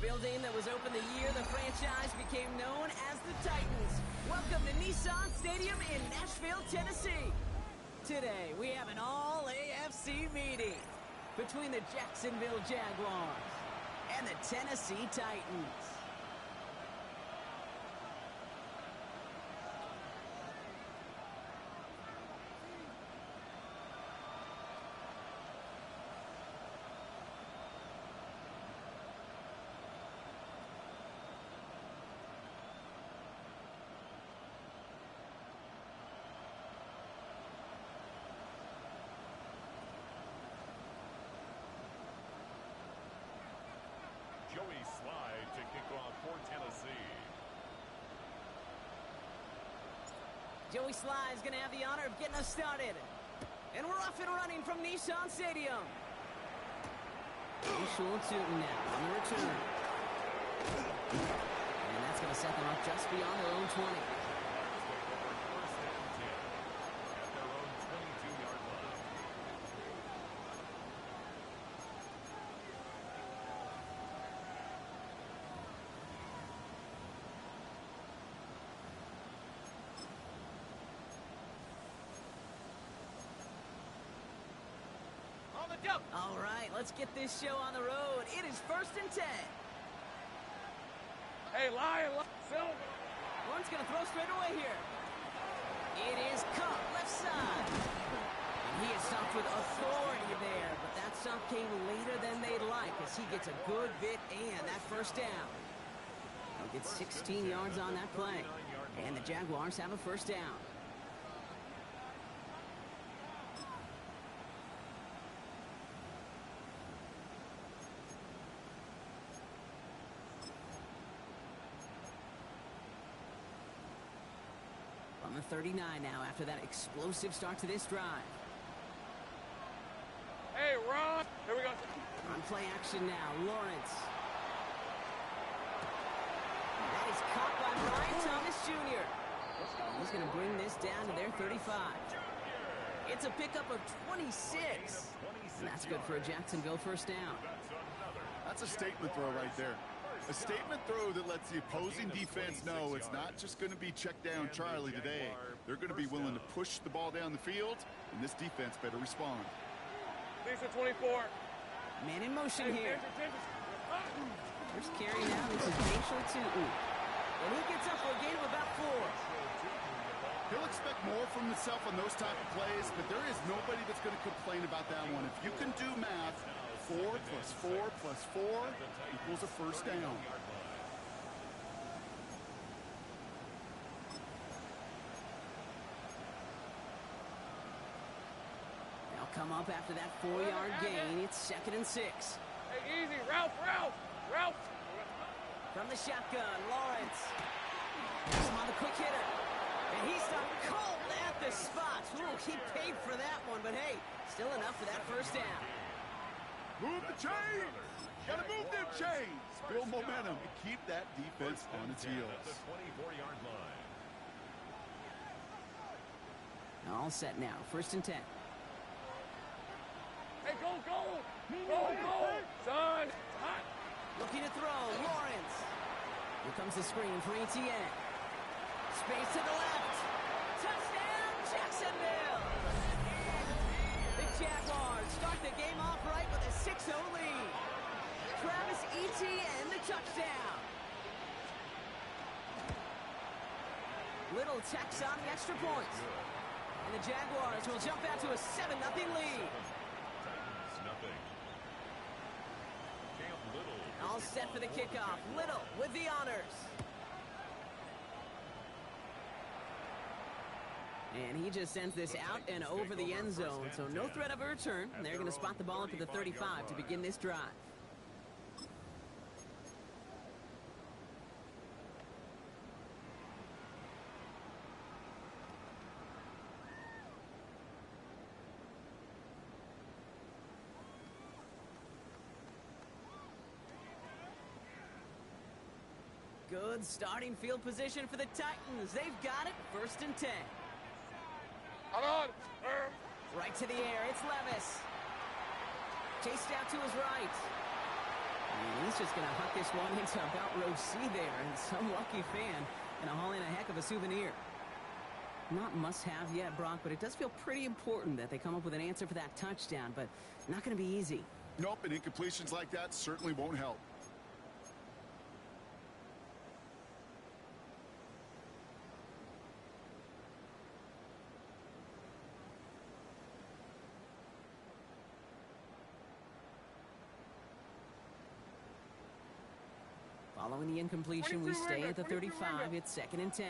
building that was opened the year the franchise became known as the Titans. Welcome to Nissan Stadium in Nashville, Tennessee. Today, we have an all-AFC meeting between the Jacksonville Jaguars and the Tennessee Titans. Joey Slide to kick off for Tennessee. Joey Slide is going to have the honor of getting us started. And we're off and running from Nissan Stadium. Short shooting now on the return. And that's going to set them up just beyond their own 20. First and 10 at their own 22-yard line. All right, let's get this show on the road. It is 1st and 10. Hey, Lion, Silver. Warren's going to throw straight away here. It is Cup, left side. And he is stopped with authority there, but that stop came later than they'd like as he gets a good bit and that first down. He'll get 16 yards on that play. And the Jaguars have a first down. On the 39 now after that explosive start to this drive. Hey, Ron. Here we go. On play action now, Lawrence. That is caught by Brian Thomas Jr. He's going to bring this down to their 35. It's a pickup of 26. And that's good for a Jacksonville first down. That's a statement throw right there. A statement throw that lets the opposing defense know it's not just going to be check down Charlie today. They're going to be willing to push the ball down the field, and this defense better respond. Lisa 24. Man in motion here. First carry now, this is Rachel Tootin. And he gets up for a gain of about 4. He'll expect more from himself on those type of plays, but there is nobody that's going to complain about that one. If you can do math, 4 plus 4 plus 4 equals a first down. They'll come up after that 4-yard gain. It's 2nd and 6. Hey, easy. Ralph. From the shotgun, Lawrence. Has him on the quick hitter. And he stopped cold at the spot. Ooh, he paid for that one, but hey, still enough for that first down. Move the chains! Gotta move them chains! Build momentum and keep that defense on its heels. At the 24-yard line. All set now, 1st and 10. Hey, go! Son! Hot. Looking to throw, Lawrence. Here comes the screen for ETN. Space to the left. Touchdown, Jacksonville! The Jaguars start the game off right with a 6-0 lead. Travis Etienne, the touchdown. Little tacks on the extra points. And the Jaguars will jump out to a 7-0 lead. Titans, nothing. Camp Little. All set for the kickoff. Little with the honors. And he just sends this out and over the end zone, so no threat of a return. And they're going to spot the ball up at the 35 to begin this drive. Good starting field position for the Titans. They've got it, 1st and 10. Hold on. Right to the air, it's Levis. Chased out to his right. And he's just going to huck this one into about row C there, and some lucky fan going to haul in a heck of a souvenir. Not must-have yet, Brock, but it does feel pretty important that they come up with an answer for that touchdown, but not going to be easy. Nope, and incompletions like that certainly won't help. Following the incompletion, we stay at the 35. It's 2nd and 10.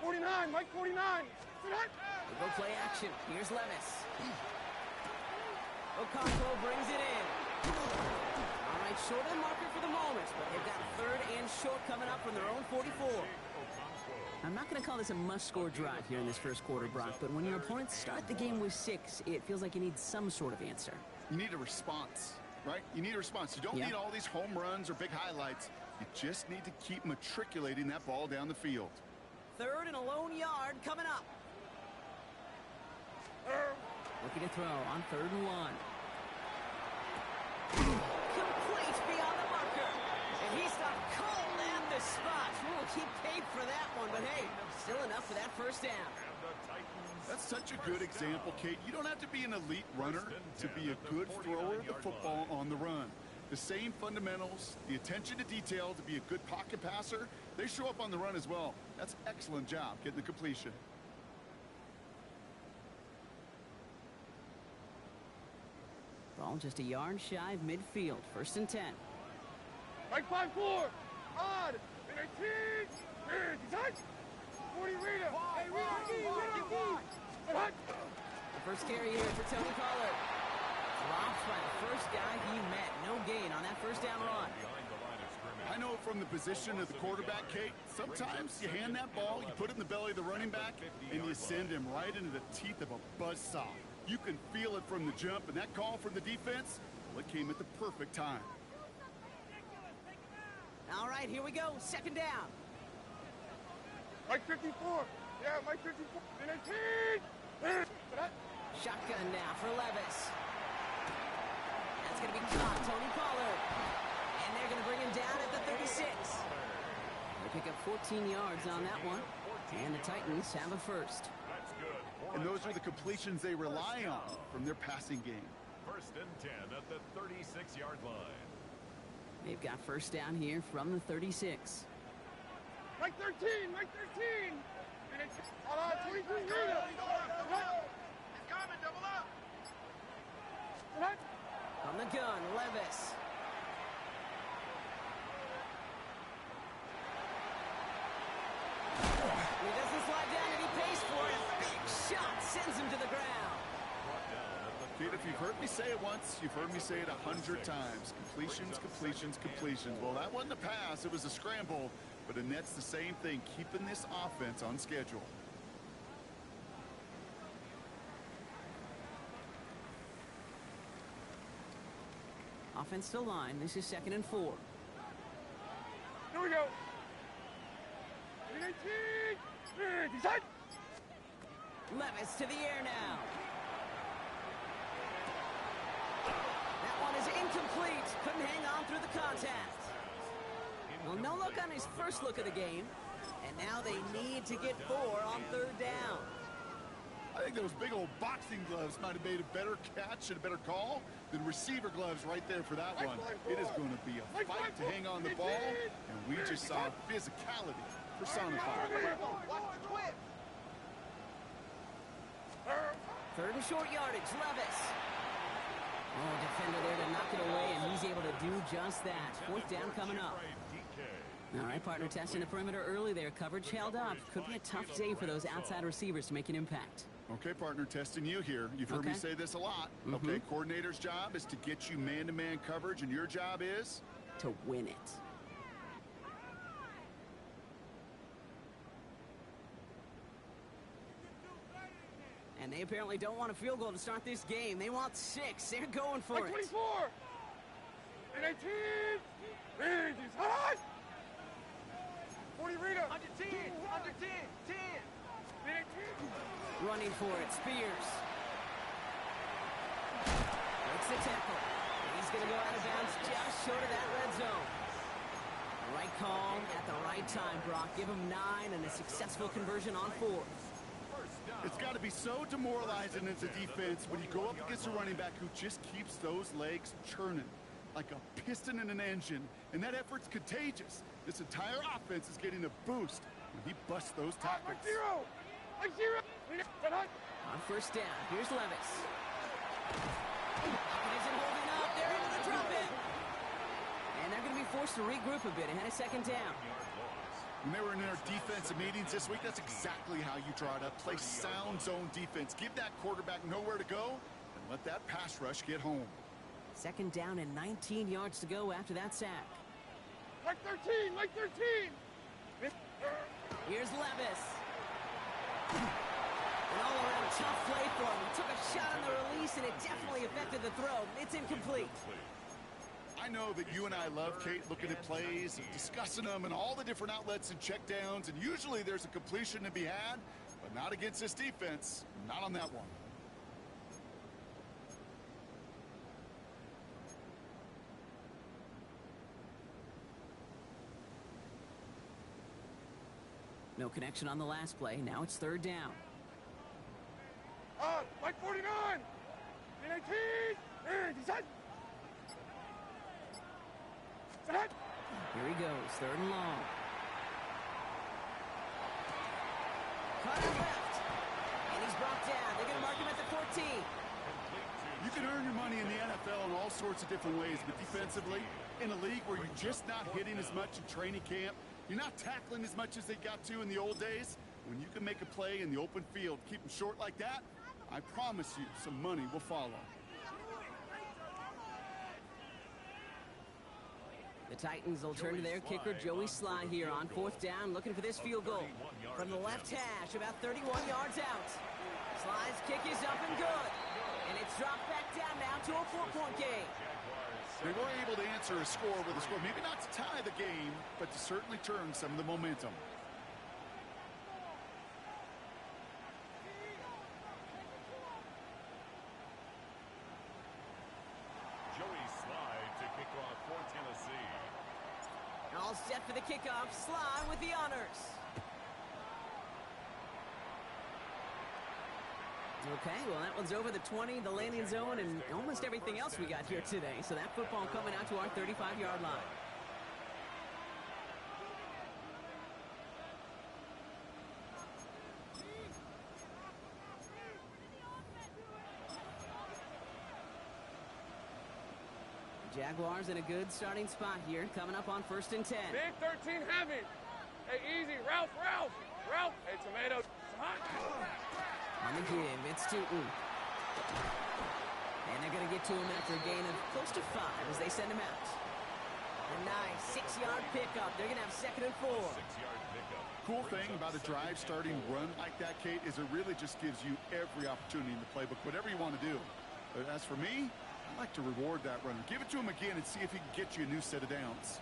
49, Mike 49. They go play action. Here's Levis. Okonkwo brings it in. All right, short of the marker for the moment, but they've got 3rd and short coming up from their own 44. I'm not going to call this a must-score drive here in this first quarter, Brock, but when your opponents start the game with 6, it feels like you need some sort of answer. You need a response, right? You need a response. You don't need all these home runs or big highlights. You just need to keep matriculating that ball down the field. 3rd and a lone yard coming up. Looking to throw on 3rd and 1. Complete beyond the marker. And he stopped cold at the spot. We'll keep paid for that one, but hey, still enough for that first down. That's such a good example, Kate. You don't have to be an elite runner to be a good thrower of the football on the run. The same fundamentals, the attention to detail to be a good pocket passer, they show up on the run as well. That's an excellent job getting the completion. Ball just a yard shy of midfield. 1st and 10. Mike 5-4. Odd. 18. 40 Rita. Hey, Rita. The first carry here for Tony Pollard. Dropped by the first guy he met. No gain on that first down run. I know from the position of the quarterback, Kate, sometimes you hand that ball, you put it in the belly of the running back, and you send him right into the teeth of a buzzsaw. You can feel it from the jump, and that call from the defense, well, it came at the perfect time. All right, here we go. 2nd down. Mike 54. Yeah, Mike 54. 18. Shotgun now for Levis. That's going to be caught. Tony Pollard. And they're going to bring him down at the 36. They pick up 14 yards on that one. And the Titans have a first. And those are the completions they rely on from their passing game. 1st and 10 at the 36-yard line. They've got first down here from the 36. Mike 13. Mike 13. Hold on, 23 Rita. He's coming, double up. From the gun, Levis. He doesn't slide down and he pays for it. Big shot sends him to the ground. Kate, if you've heard me say it once, you've heard me say it 100 times. Completions, completions, completions. Well, that wasn't a pass. It was a scramble. But Annette's the same thing, keeping this offense on schedule. Offensive line. This is 2nd and 4. Here we go. 18. Levis to the air now. That one is incomplete. Couldn't hang on through the contact. Well, no look on his first look of the game. And now they need to get 4 on 3rd down. I think those big old boxing gloves might have made a better catch and a better call than receiver gloves right there for that one. It is going to be a fight to hang on the ball, and we just saw physicality personified. 3rd and short yardage, Levis. Oh, defender there to knock it away, and he's able to do just that. 4th down coming up. All right, partner, testing the perimeter early there. Coverage held up. Could be a tough day for those outside receivers to make an impact. Okay, partner, testing you here. You've heard me say this a lot. Okay, coordinator's job is to get you man-to-man coverage, and your job is? To win it. And they apparently don't want a field goal to start this game. They want 6. They're going for it. 24. 18. He's hot. 40 Rita. Under 10. Under 10. 10. 18. Running for it, Spears. Breaks the tackle. He's going to go out of bounds just short of that red zone. Right call at the right time, Brock. Give him 9 and a successful conversion on 4. It's got to be so demoralizing as a defense when you go up against a running back who just keeps those legs churning like a piston in an engine, and that effort's contagious. This entire offense is getting a boost when he busts those tackles. Like zero. On first down, here's Levis. Pocket isn't holding up. They're into the drop in. And they're going to be forced to regroup a bit ahead of second down. When they were in their defensive meetings this week, that's exactly how you draw it up. Play sound zone defense. Give that quarterback nowhere to go and let that pass rush get home. Second down and 19 yards to go after that sack. Like 13, like 13. Here's Levis. An all-around tough play for him. He took a shot on the release, and it definitely affected the throw. It's incomplete. I know that you and I love, Kate, looking at plays and discussing them and all the different outlets and checkdowns, and usually there's a completion to be had, but not against this defense. Not on that one. No connection on the last play. Now it's third down. Like 49. 18. Here he goes, third and long. Cut left. And he's brought down. They're going to mark him at the 14. You can earn your money in the NFL in all sorts of different ways, but defensively, in a league where you're just not hitting as much in training camp, you're not tackling as much as they got to in the old days, when you can make a play in the open field, keep them short like that, I promise you some money will follow. The Titans will turn to their kicker, Joey Sly, here on fourth down, looking for this field goal. From the left hash, about 31 yards out. Sly's kick is up and good. And it's dropped back down now to a 4-point game. They were able to answer a score with a score. Maybe not to tie the game, but to certainly turn some of the momentum. Joey Sly to kick off for Tennessee. All set for the kickoff. Sly with the honors. Okay, well, that one's over the 20, the landing zone, and almost everything else we got here today. So that football coming out to our 35-yard line. Jaguars in a good starting spot here, coming up on 1st and 10. Big 13 heavy. Hey, easy. Ralph. Hey, tomato. On the give, it's Tootin. And they're going to get to him after a gain of close to 5 as they send him out. A nice 6-yard pickup. They're going to have 2nd and 4. 6-yard pickup. Cool thing about a drive starting run like that, Kate, is it really just gives you every opportunity in the playbook, whatever you want to do. But as for me, I like to reward that runner. Give it to him again and see if he can get you a new set of downs.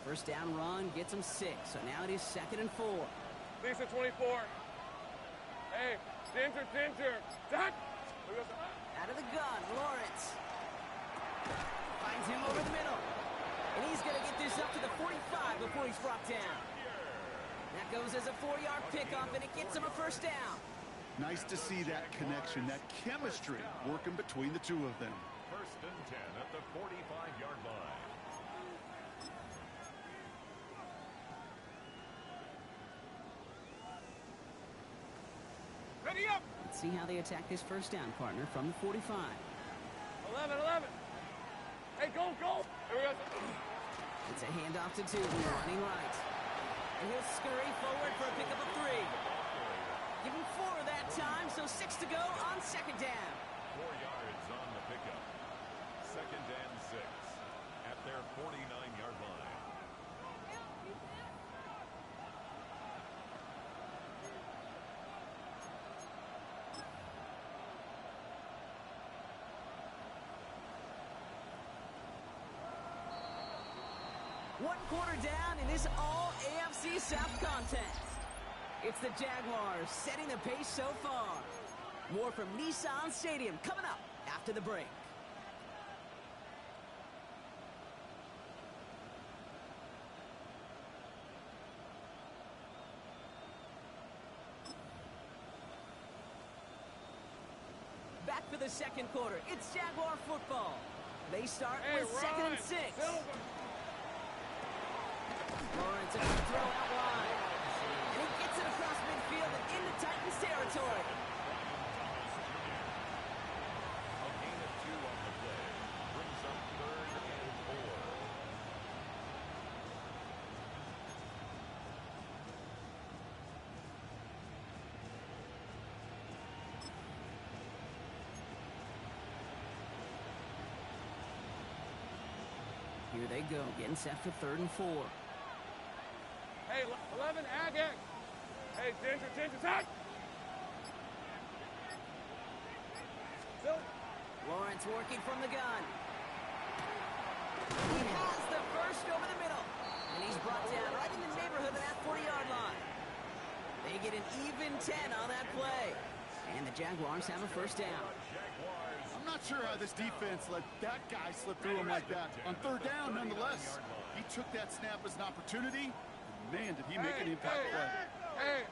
First down run gets him 6. So now it is 2nd and 4. Lisa 24. Hey, Ginger. Zach. Out of the gun, Lawrence. Finds him over the middle. And he's going to get this up to the 45 before he's brought down. That goes as a 4-yard pickup, and it gets him a first down. Nice to see that connection, that chemistry working between the two of them. 1st and 10 at the 45-yard line. Ready up. Let's see how they attack this first down, partner, from the 45. 11. Hey, go. Here we go. It's a handoff to Tootin, running right. And he'll scurry forward for a pickup of 3. Give him 4 that time, so 6 to go on 2nd down. 4 yards on the pickup. 2nd and 6 at their 49-yard line. One quarter down in this all AFC South contest. It's the Jaguars setting the pace so far. More from Nissan Stadium coming up after the break. Back for the second quarter. It's Jaguar football. They start with 2nd and 6. Lawrence on the throw out wide. And he gets it across midfield and into Titans territory. A gain of 2 on the play. Brings up 3rd and 4. Here they go, getting set for 3rd and 4. Hey, 11, Agak. Hey, Ginger, touch. Lawrence working from the gun. He has the first over the middle. And he's brought down right in the neighborhood of that 40-yard line. They get an even 10 on that play. And the Jaguars have a first down. I'm not sure how this defense let that guy slip through him like that. On 3rd down, nonetheless, he took that snap as an opportunity. Man, did he make an impact play. Hey.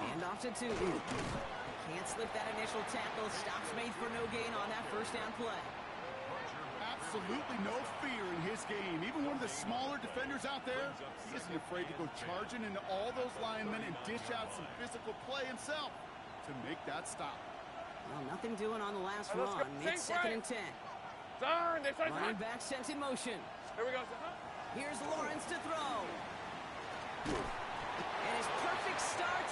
Hand off to 2. Can't slip that initial tackle. Stops made for no gain on that first down play. Absolutely no fear in his game. Even one of the smaller defenders out there, he isn't afraid to go charging into all those linemen and dish out some physical play himself to make that stop. Well, nothing doing on the last run. It's 2nd and 10. Running back sent in motion. Here we go. Here's Lawrence to throw. And his perfect start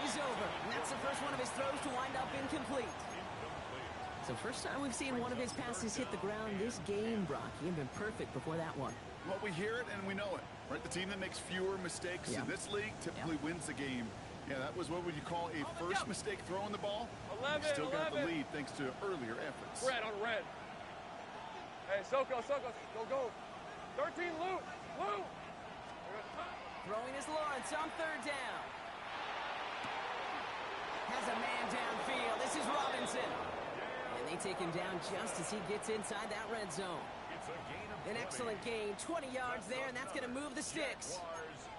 is over. And that's the first one of his throws to wind up incomplete. So first time we've seen one of his passes hit the ground this game, Brock. He had been perfect before that one. Well, we hear it and we know it, right? The team that makes fewer mistakes in this league typically wins the game. Yeah, that was what would you call a first mistake throwing the ball. 11, Still got the lead thanks to earlier efforts. Red on red. Hey, Soko, go. 13, Lou. Throwing is Lawrence on 3rd down. Has a man downfield. This is Robinson. And they take him down just as he gets inside that red zone. An excellent gain, 20 yards there, and that's going to move the sticks.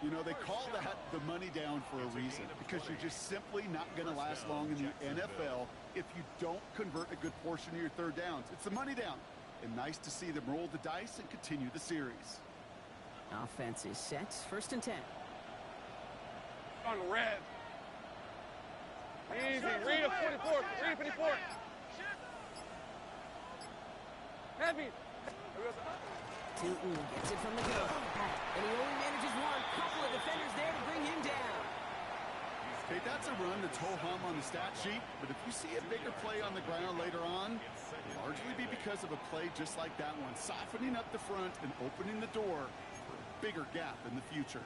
You know, they call that the money down for a reason, because you're just simply not going to last long in the NFL if you don't convert a good portion of your 3rd downs. It's the money down. And nice to see them roll the dice and continue the series. Offense is set. 1st and 10. On red. Easy. Read a 54. Heavy. Tootin gets it from the gun. And he only manages one. Couple of defenders there to bring him down. Okay, that's a run that's ho-hum on the stat sheet, but if you see a bigger play on the ground later on, it'll largely be because of a play just like that one, softening up the front and opening the door for a bigger gap in the future.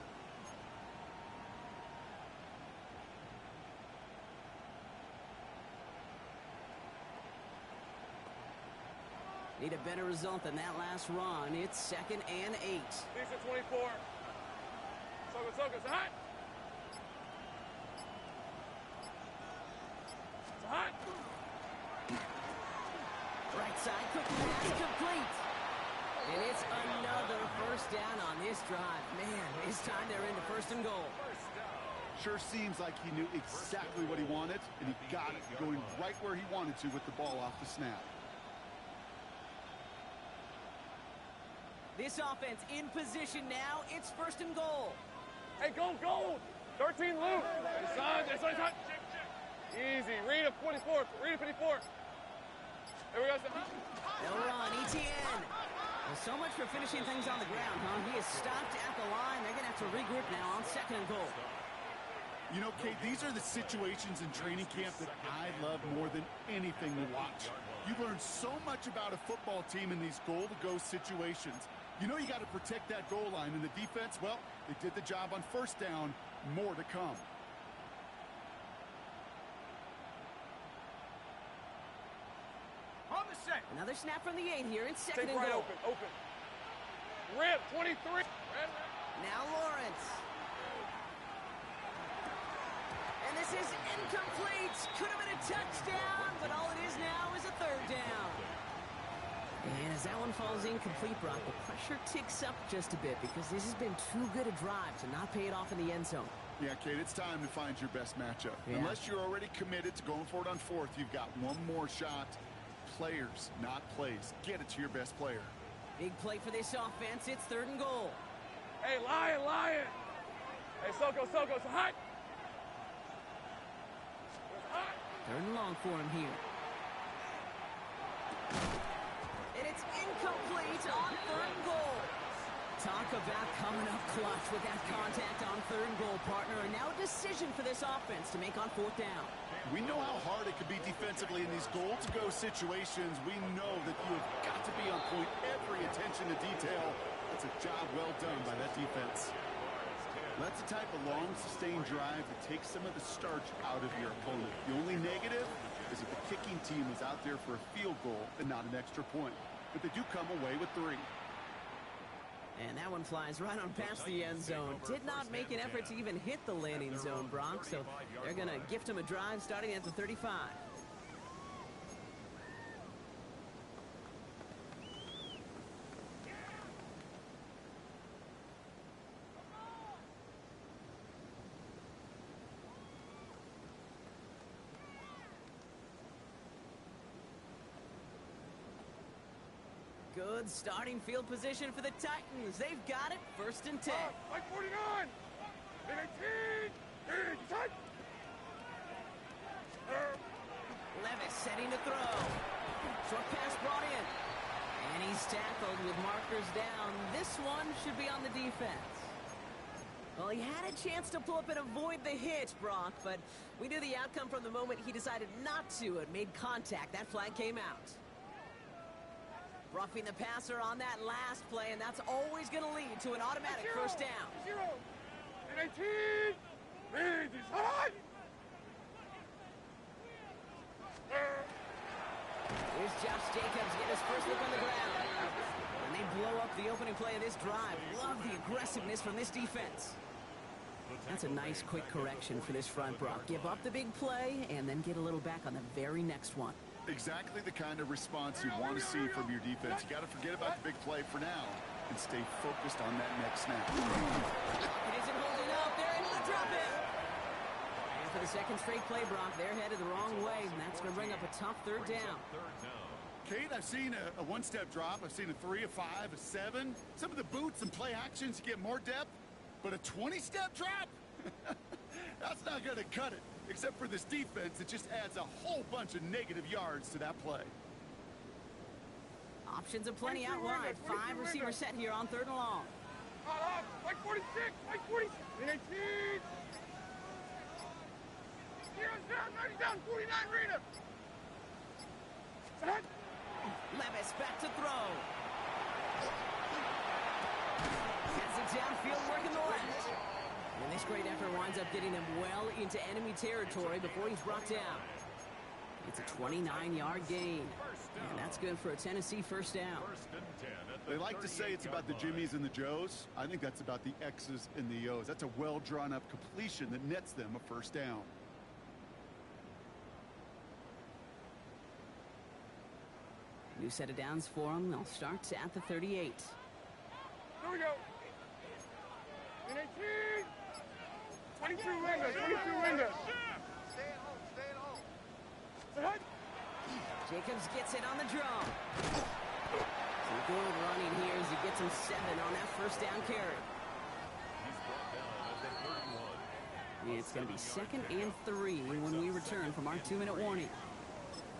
Need a better result than that last run. It's 2nd and 8. Decent 24. Soko, it's hot. Right side, quick pass complete. And it's another first down on this drive. Man, this time they're into 1st and goal. Sure seems like he knew exactly what he wanted, and he got it, going right where he wanted to with the ball off the snap. This offense in position now. It's 1st and goal. Hey, go. 13, Lou. It's on. Easy. Read a 54. Here we go. They'll run. ETN. Well, so much for finishing things on the ground, huh? He is stopped at the line. They're going to have to regroup now on 2nd and goal. You know, Kate, these are the situations in training camp that I love more than anything to watch. You learn so much about a football team in these goal-to-go situations. You know you got to protect that goal line, and the defense, well, they did the job on 1st down. More to come. On the set. Another snap from the 8 here. It's 2nd Take and right goal. open. Rip, 23. Now Lawrence. And this is incomplete. Could have been a touchdown, but all it is now is a third down. And as that one falls incomplete, Brock, the pressure ticks up just a bit because this has been too good a drive to not pay it off in the end zone. Yeah, Kate, it's time to find your best matchup. Yeah. Unless you're already committed to going for it on fourth, you've got one more shot. Players, not plays. Get it to your best player. Big play for this offense. It's 3rd and goal. Hey, Lion! Hey, Soko, so hot! 3rd and long for him here. And it's incomplete on 3rd and goal. Talk about coming up clutch with that contact on 3rd and goal, partner. And now a decision for this offense to make on 4th down. We know how hard it can be defensively in these goal-to-go situations. We know that you have got to be on point, every attention to detail. It's a job well done by that defense. That's the type of long, sustained drive that takes some of the starch out of your opponent. The only negative is that the kicking team is out there for a field goal and not an extra point. But they do come away with 3. And that one flies right on past the end zone. Did not make an effort to even hit the landing zone, Brock. So they're going to gift him a drive starting at the 35. Good starting field position for the Titans. They've got it. 1st and 10. Like 49! Big 18! Big touch! Levis setting to throw. Short pass brought in. And he's tackled with markers down. This one should be on the defense. Well, he had a chance to pull up and avoid the hit, Brock, but we knew the outcome from the moment he decided not to. It made contact. That flag came out. Roughing the passer on that last play, and that's always going to lead to an automatic 1st down. 18! Big hot! Here's Josh Jacobs get his first look on the ground. And they blow up the opening play of this drive. Love the aggressiveness from this defense. That's a nice quick correction for this front, Brock. Give up the big play and then get a little back on the very next one. Exactly the kind of response you want to see from your defense. You got to forget about the big play for now and stay focused on that next snap. It isn't holding up. They're able to drop it. And for the 2nd straight play, Brock, they're headed the wrong way, and that's going to bring up a tough 3rd down. Kate, I've seen a one-step drop. I've seen a 3, a 5, a 7. Some of the boots and play actions, you get more depth. But a 20-step drop? That's not going to cut it. Except for this defense, it just adds a whole bunch of negative yards to that play. Options aplenty out wide. 5 receivers set here on 3rd and long. Like 46! Like 46! 18! Heroes down! 90 down! 49 Rita! Set! Levis back to throw. Gets it downfield, working the left. And this great effort winds up getting him well into enemy territory before he's brought down. It's a 29-yard gain. And that's good for a Tennessee 1st down. They like to say it's about the Jimmies and the Joes. I think that's about the X's and the O's. That's a well-drawn-up completion that nets them a 1st down. New set of downs for them. They'll start at the 38. Here we go. 18! 22 windows! 22 windows! Stay at home, stay at home. Set! Jacobs gets it on the draw. Some good running here as he gets him 7 on that 1st down carry. He's brought down at the 31. It's going to be 2nd and 3 when we return from our 2-minute warning.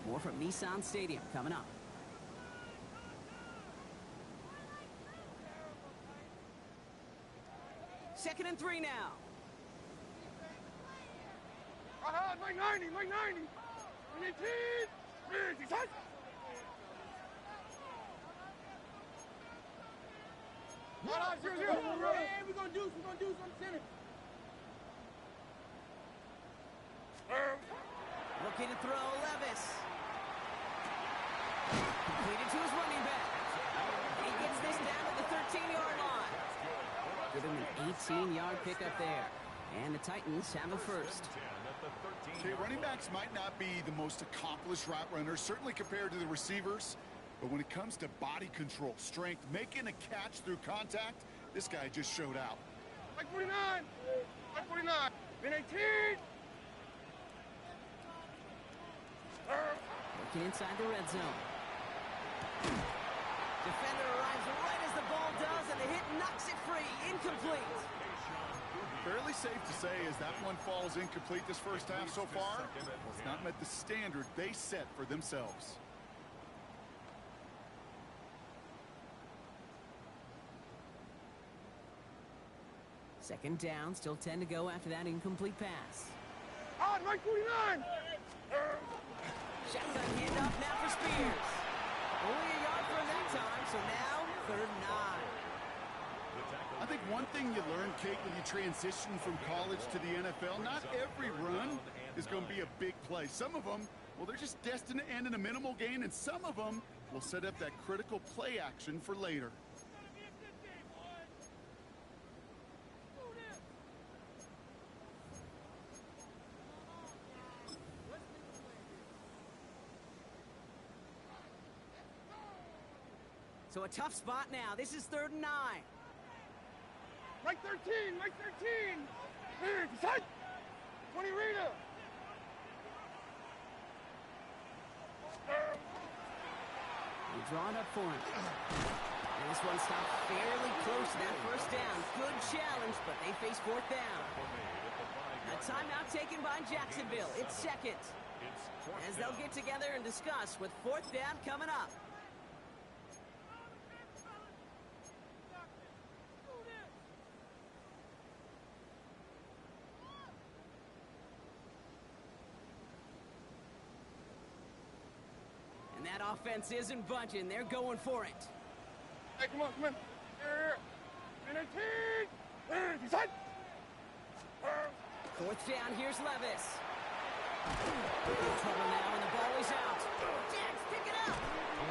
More from Nissan Stadium coming up. Second and 3 now. Like 90! Like 90! 18! Big touch! Zero, zero. Hey, we're gonna do something center. Looking to throw, Levis. Completed to his running back. He gets this down to the 13-yard line. Give him an 18-yard pickup there. And the Titans have a 1st. Okay, running backs might not be the most accomplished route runners, certainly compared to the receivers. But when it comes to body control, strength, making a catch through contact, this guy just showed out. Like 49! Like 49! Then 18! Looking inside the red zone. Defender arrives right as the ball does, and the hit knocks it free. Incomplete. Fairly safe to say as that one falls incomplete this first half so far. It's not met the standard they set for themselves. Second down, still 10 to go after that incomplete pass. On, right 49! Shotgun handoff now for Spears. Only a yard for him that time, so now 3rd and 9. I think one thing you learn, Kate, when you transition from college to the NFL, not every run is going to be a big play. Some of them, well, they're just destined to end in a minimal gain, and some of them will set up that critical play action for later. So a tough spot now. This is 3rd and 9. Right 13! Right 13! Here, decide! 20 Rita! Drawn up for him. And this one stopped fairly close to that first down. Good challenge, but they face 4th down. A timeout taken by Jacksonville. It's second. As they'll get together and discuss with 4th down coming up. And that offense isn't budging. They're going for it. Hey, come on, come on. Here, 19! Here, decide! 4th down, here's Levis. In trouble now, and the ball is out. Jax, pick it up!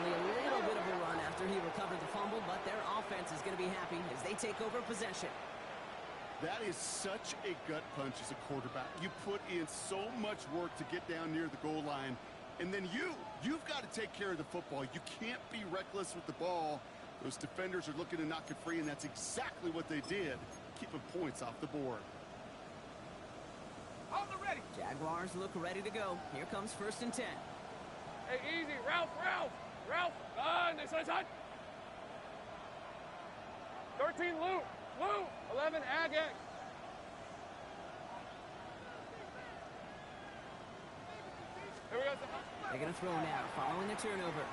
Only a little bit of a run after he recovered the fumble, but their offense is going to be happy as they take over possession. That is such a gut punch as a quarterback. You put in so much work to get down near the goal line, and then you've got to take care of the football. You can't be reckless with the ball. Those defenders are looking to knock it free, and that's exactly what they did, keeping points off the board. On the ready! Jaguars look ready to go. Here comes 1st and 10. Hey, easy, Ralph! Ralph! Next side! 13, Lou! 11, Agak! Here we go. They're going to throw now, following the turnover.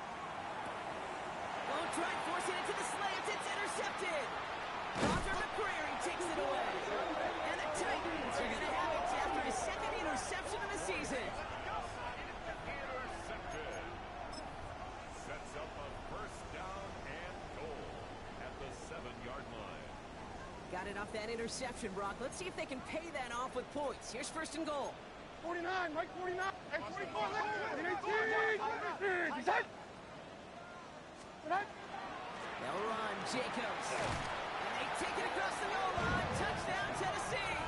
Oh, try forcing it to the slants. It's intercepted. Roger McCreary takes it away. And the Titans are going to have it after his 2nd interception of the season. Intercepted. Sets up a 1st down and goal at the 7-yard line. Got it off that interception, Brock. Let's see if they can pay that off with points. Here's 1st and goal. 49, Mike 49, and 24, 18, decide! They'll run, Jacobs. And they take it across the goal line. Touchdown, Tennessee.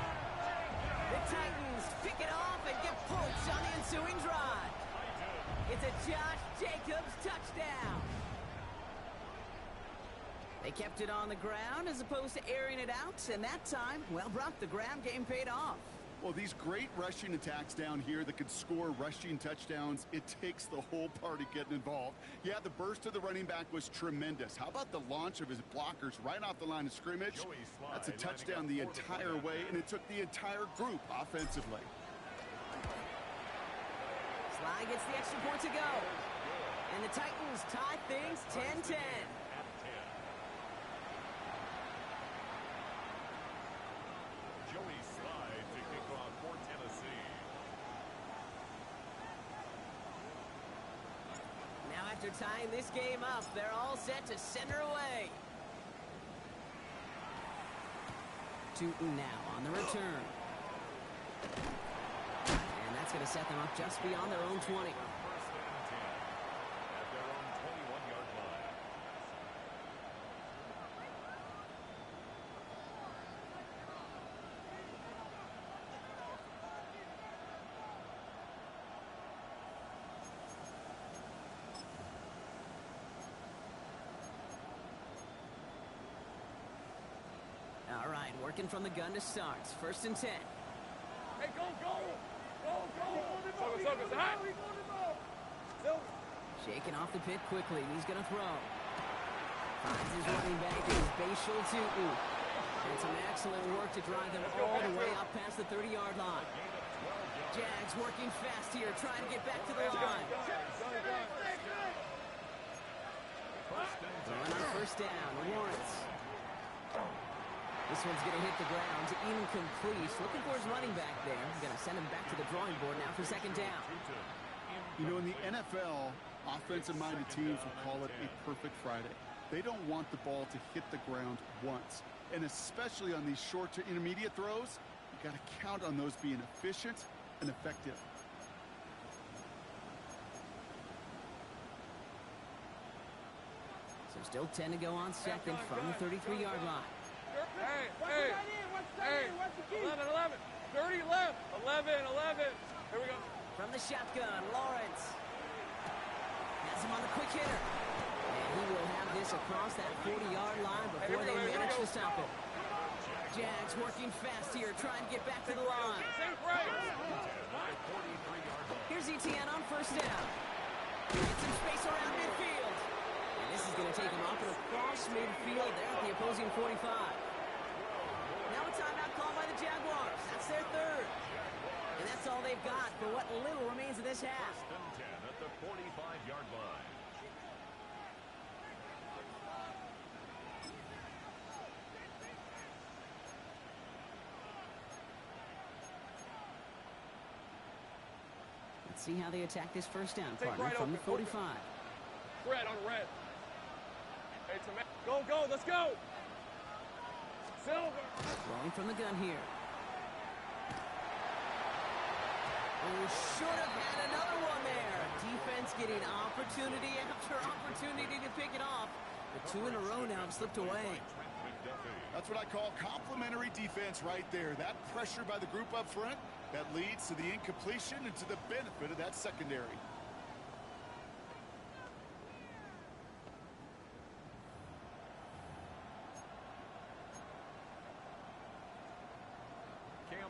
The Titans pick it off and get points on the ensuing drive. It's a Josh Jacobs touchdown. They kept it on the ground as opposed to airing it out. And that time, well, Brock, the ground game paid off. Well, these great rushing attacks down here that could score rushing touchdowns, it takes the whole party getting involved. Yeah, the burst of the running back was tremendous. How about the launch of his blockers right off the line of scrimmage? That's a touchdown the entire way, and it took the entire group offensively. Sly gets the extra point to go. And the Titans tie things 10-10. After tying this game up, they're all set to send her away. Tootin now on the return. And that's going to set them up just beyond their own 20. Working from the gun to start. 1st and 10. Hey, go! Focus, hot! Silver. Shaking off the pit quickly. He's going to throw. Finds his running back in his base shoulder. And some excellent work to drive them all the way up past the 30-yard line. Jags working fast here, trying to get back to the line. Throwing on 1st down, Lawrence. This one's going to hit the ground, incomplete. Looking for his running back there. Going to send him back to the drawing board now for 2nd down. You know, in the NFL, offensive-minded teams will call it a perfect Friday. They don't want the ball to hit the ground once. And especially on these short to intermediate throws, you got to count on those being efficient and effective. So still 10 to go on 2nd from the 33-yard line. Hey. 11. Dirty left. 11. Here we go. From the shotgun, Lawrence. Has him on the quick hitter. And he will have this across that 40-yard line before they manage to stop it. Jags working fast here, trying to get back to the line. Here's ETN on 1st down. Get some space around midfield. And this is going to take him off and across midfield there at the opposing 45. Now a timeout called by the Jaguars. That's their 3rd. And that's all they've got for what little remains of this half. 1st and 10 at the 45-yard line. Let's see how they attack this 1st down, Take partner, right from the 45. Red on red. Hey, go, let's go! Silver! Throwing from the gun here. Oh, should have had another one there. Defense getting opportunity after opportunity to pick it off. The 2 in a row now have slipped away. That's what I call complimentary defense right there. That pressure by the group up front, that leads to the incompletion and to the benefit of that secondary.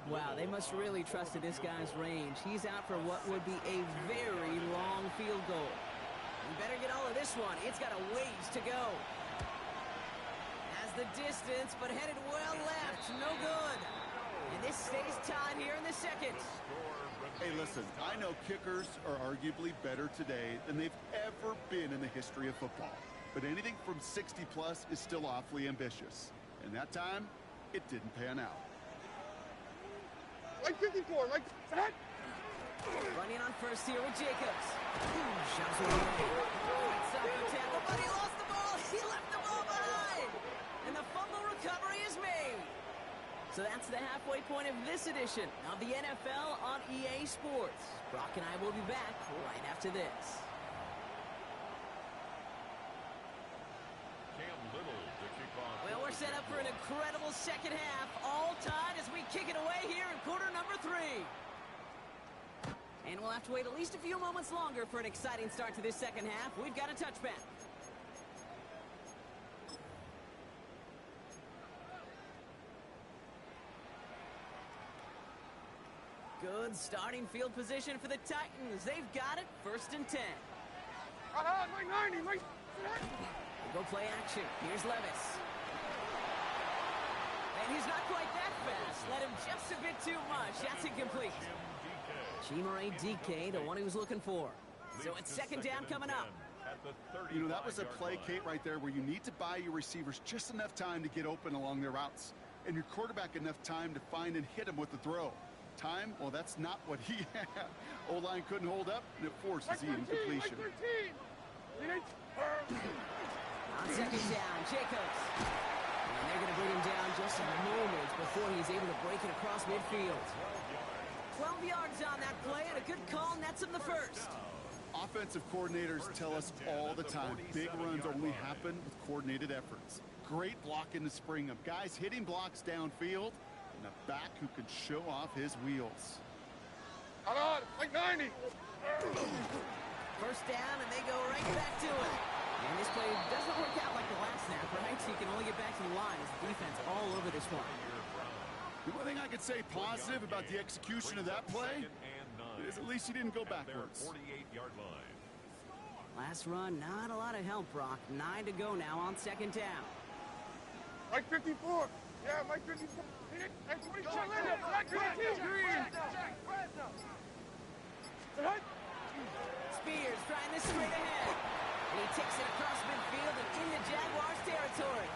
Wow, they must really trusted this guy's range. He's out for what would be a very long field goal. You better get all of this one. It's got a ways to go. Has the distance, but headed well left. No good. And this stays tied here in the 2nd. Hey, listen, I know kickers are arguably better today than they've ever been in the history of football. But anything from 60-plus is still awfully ambitious. And that time, it didn't pan out. Like 54, like that. Running on 1st here with Jacobs. Shoves away. It's up for tackle, but he lost the ball. He left the ball behind. And the fumble recovery is made. So that's the halfway point of this edition of the NFL on EA Sports. Brock and I will be back right after this. Well, we're set up for an incredible 2nd half. All tied as we kick it away here in quarter number 3. And we'll have to wait at least a few moments longer for an exciting start to this 2nd half. We've got a touchback. Good starting field position for the Titans. They've got it. 1st and 10. Like 90, like... We'll go play action. Here's Levis. And he's not quite that fast. Let him just a bit too much. That's incomplete. Chimere DK, the one he was looking for. So it's 2nd down coming up. You know, that was a play, Kate, right there where you need to buy your receivers just enough time to get open along their routes. And your quarterback enough time to find and hit him with the throw. Time? Well, that's not what he had. O-line couldn't hold up, and it forces the incompletion. On 2nd down, Jacobs. And they're going to bring him down just a moment before he's able to break it across midfield. 12 yards on that play, and a good call nets him the 1st. Offensive coordinators tell us all the time, big runs only happen with coordinated efforts. Great blocking to spring them. Guys hitting blocks downfield, and a back who can show off his wheels. Hold on, like 90. 1st down, and they go right back to it. And this play doesn't work out like the last snap, right? So you can only get back to the line as the defense all over this one. The only thing I could say positive about the execution of that play is at least he didn't go backwards. 48-yard line. Last run, not a lot of help, Brock. 9 to go now on second down. Mike 54. Yeah, Mike 54. Hey, 22. Mike 52. Green. Spears trying this straight ahead. And he takes it across midfield and into Jaguars territory.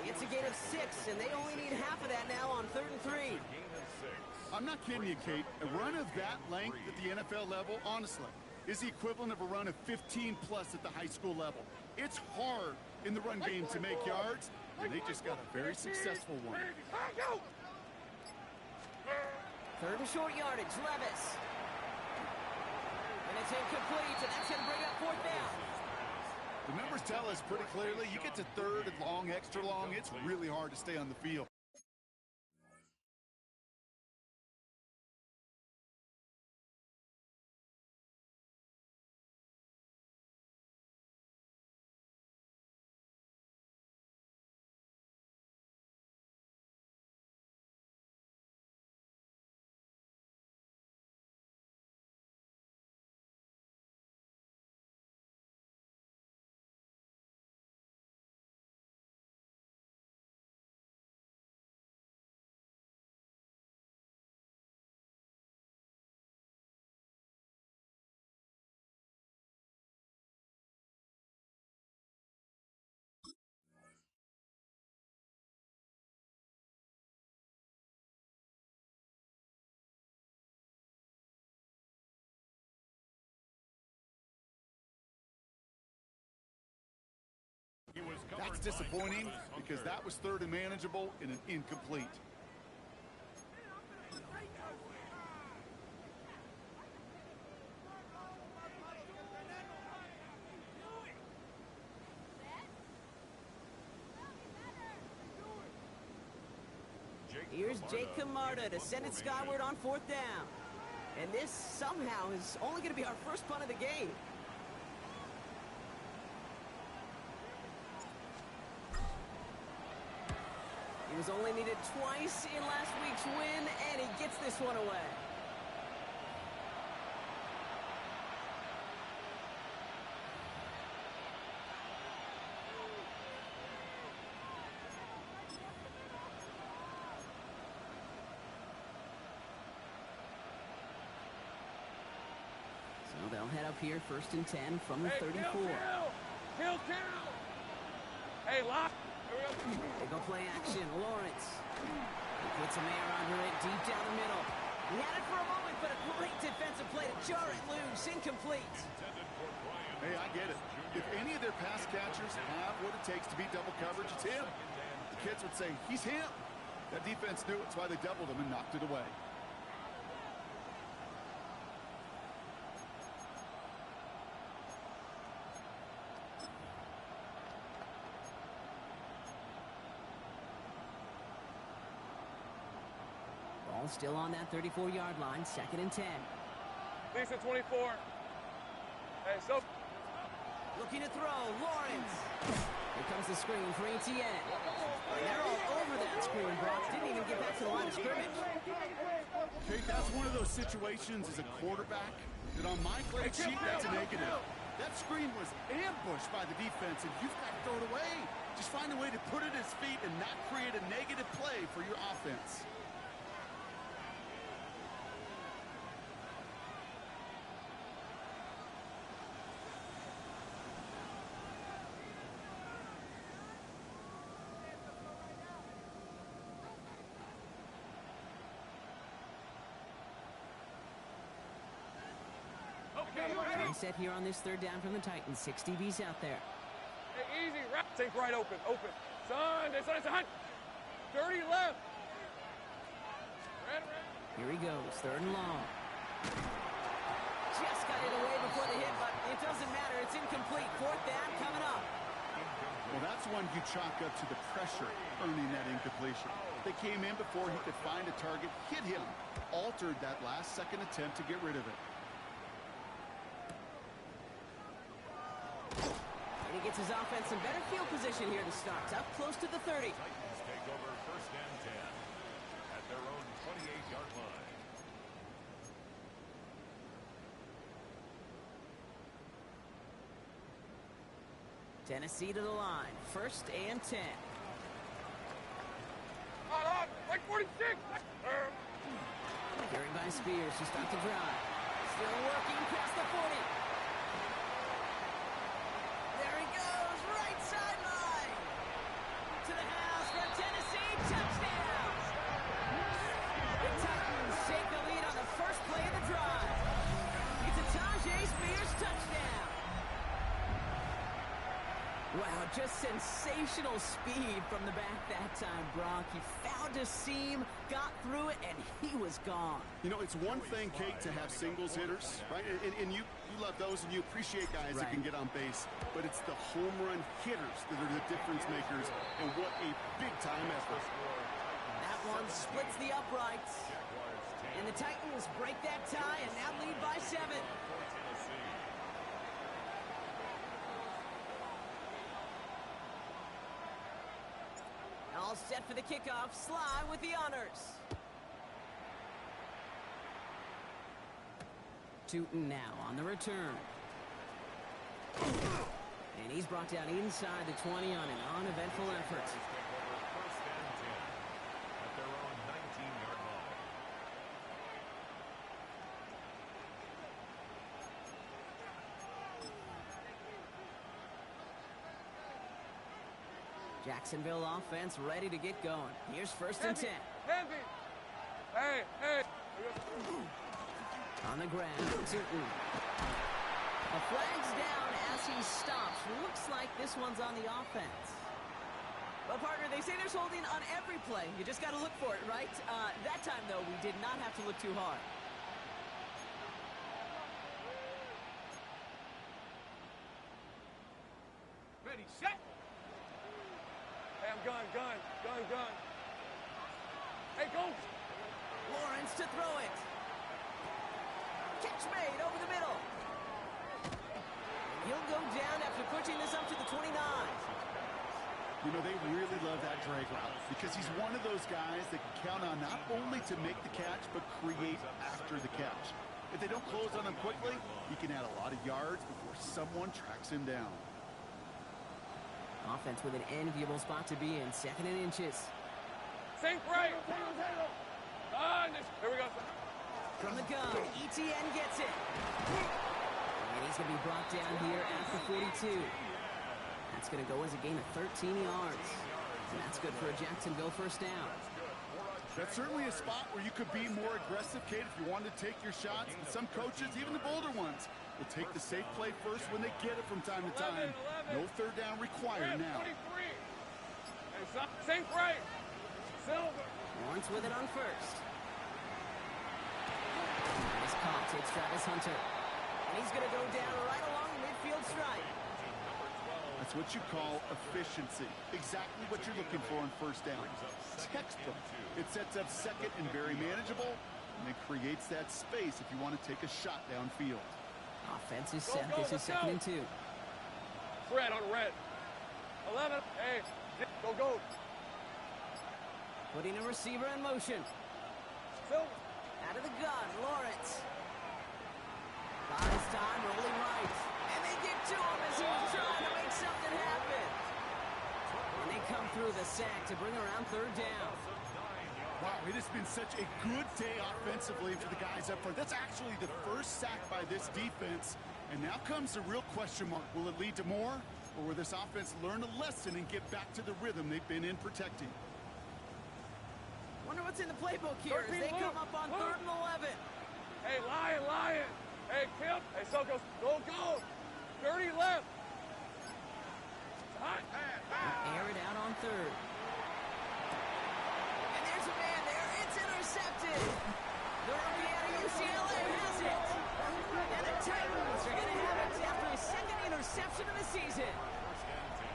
It's a gain of 6, and they only need half of that now on 3rd and 3. Gain of 6. I'm not kidding you, Kate. A run of that length at the NFL level, honestly, is the equivalent of a run of 15-plus at the high school level. It's hard in the run game to make yards, and they just got a very successful one. 3rd and short yardage, Levis. And it's incomplete, and that's going to bring up 4th down. The numbers tell us pretty clearly, you get to 3rd and long, extra long, it's really hard to stay on the field. That's disappointing because that was 3rd and manageable and an incomplete. Here's Jake Camarda to send it skyward on 4th down. And this somehow is only going to be our first punt of the game. He was only needed twice in last week's win, and he gets this one away. So they'll head up here, 1st and 10 from the 34. Kill. Hey, lock. They go play action. Lawrence. He puts a man under it deep down the middle. He had it for a moment, but a great defensive play to jar it loose. Incomplete. Hey, I get it. If any of their pass catchers have what it takes to beat double coverage, it's him. The kids would say, he's him. That defense knew it. That's why they doubled him and knocked it away. Ball still on that 34-yard line, 2nd and 10. Lisa 24. Hey, so. Looking to throw, Lawrence. Here comes the screen for Etienne. They're all over that screen, Brock. Didn't even get back to the line of scrimmage. Okay, that's one of those situations as a quarterback that on my grade sheet, that's a negative. That screen was ambushed by the defense, and you've got to throw it away. Just find a way to put it at his feet and not create a negative play for your offense. Set here on this 3rd down from the Titans. 6 DBs out there. Hey, easy. Take right open. Son, it's a hunt. 30 left. Red. Here he goes. 3rd and long. Just got it away before the hit, but it doesn't matter. It's incomplete. 4th down coming up. Well, that's one you chalk up to the pressure earning that incompletion. They came in before he could find a target, hit him, altered that last-second attempt to get rid of it. And he gets his offense in better field position here to start. Up close to the 30. Titans take over 1st and 10. at their own 28-yard line. Tennessee to the line. 1st and 10. On, like 46. Carried by Spears to start the drive. Still working past the 40. There he goes, right sideline. To the house for Tennessee, touchdown. The Titans take the lead on the first play of the drive. It's a Tajay Spears touchdown. Wow, just sensational speed from the back that time, Brock. He found a seam, got through it, and he was gone. You know, it's one thing, Kate, to have singles hitters, right? And you love those, and you appreciate guys that can get on base. But it's the home run hitters that are the difference makers, and what a big-time effort. That one splits the uprights. And the Titans break that tie and now lead by 7. All set for the kickoff. Sly with the honors. Tootin now on the return. And he's brought down inside the 20 on an uneventful effort. First and 10 at their own 19-yard line. Jacksonville offense ready to get going. Here's 1st and 10. Heavy. Hey, hey. On the ground, Tootin. A flag's down as he stops. Looks like this one's on the offense. Well, partner, they say there's holding on every play. You just got to look for it, right? That time, though, we did not have to look too hard. Ready, set. Hey, I'm gun. Hey, go. Lawrence to throw it. Catch made over the middle. He'll go down after pushing this up to the 29. You know, they really love that drag route because he's one of those guys that can count on not only to make the catch, but create after the catch. If they don't close on him quickly, he can add a lot of yards before someone tracks him down. Offense with an enviable spot to be in. 2nd and inches. Sink right. Here we go. From the gun, ETN gets it. And he's going to be brought down here at the 42. That's going to go as a gain of 13 yards. And that's good for a Jacksonville 1st down. That's certainly a spot where you could be more aggressive, Kate, if you wanted to take your shots. And some coaches, even the bolder ones, will take the safe play first when they get it from time to time. 11. No 3rd down required now. 23. Hey, sink right. Silver. Lawrence with it on 1st. Nice call, takes Travis Hunter. And he's going to go down right along the midfield stripe. That's what you call efficiency. Exactly what you're looking for on 1st down. Textbook. It sets up 2nd and very manageable, and it creates that space if you want to take a shot downfield. Offense is set. This is 2nd and 2. Red on red. 11. Hey, go. Putting a receiver in motion. Silver. Out of the gun, Lawrence. Buys time, rolling right. And they get to him as he was trying to make something happen. And they come through the sack to bring around 3rd down. Wow, it has been such a good day offensively for the guys up front. That's actually the 1st sack by this defense. And now comes the real question mark. Will it lead to more? Or will this offense learn a lesson and get back to the rhythm they've been in protecting? Wonder what's in the playbook here as they come up on 3rd and 11. Hey, Lion. Hey, Kip. Hey, Sokos. Go. Dirty left. Hot. Air it out on 3rd. And there's a man there. It's intercepted. The rookie out of UCLA has it. And the Titans are going to have it after his 2nd interception of the season. 1st and 10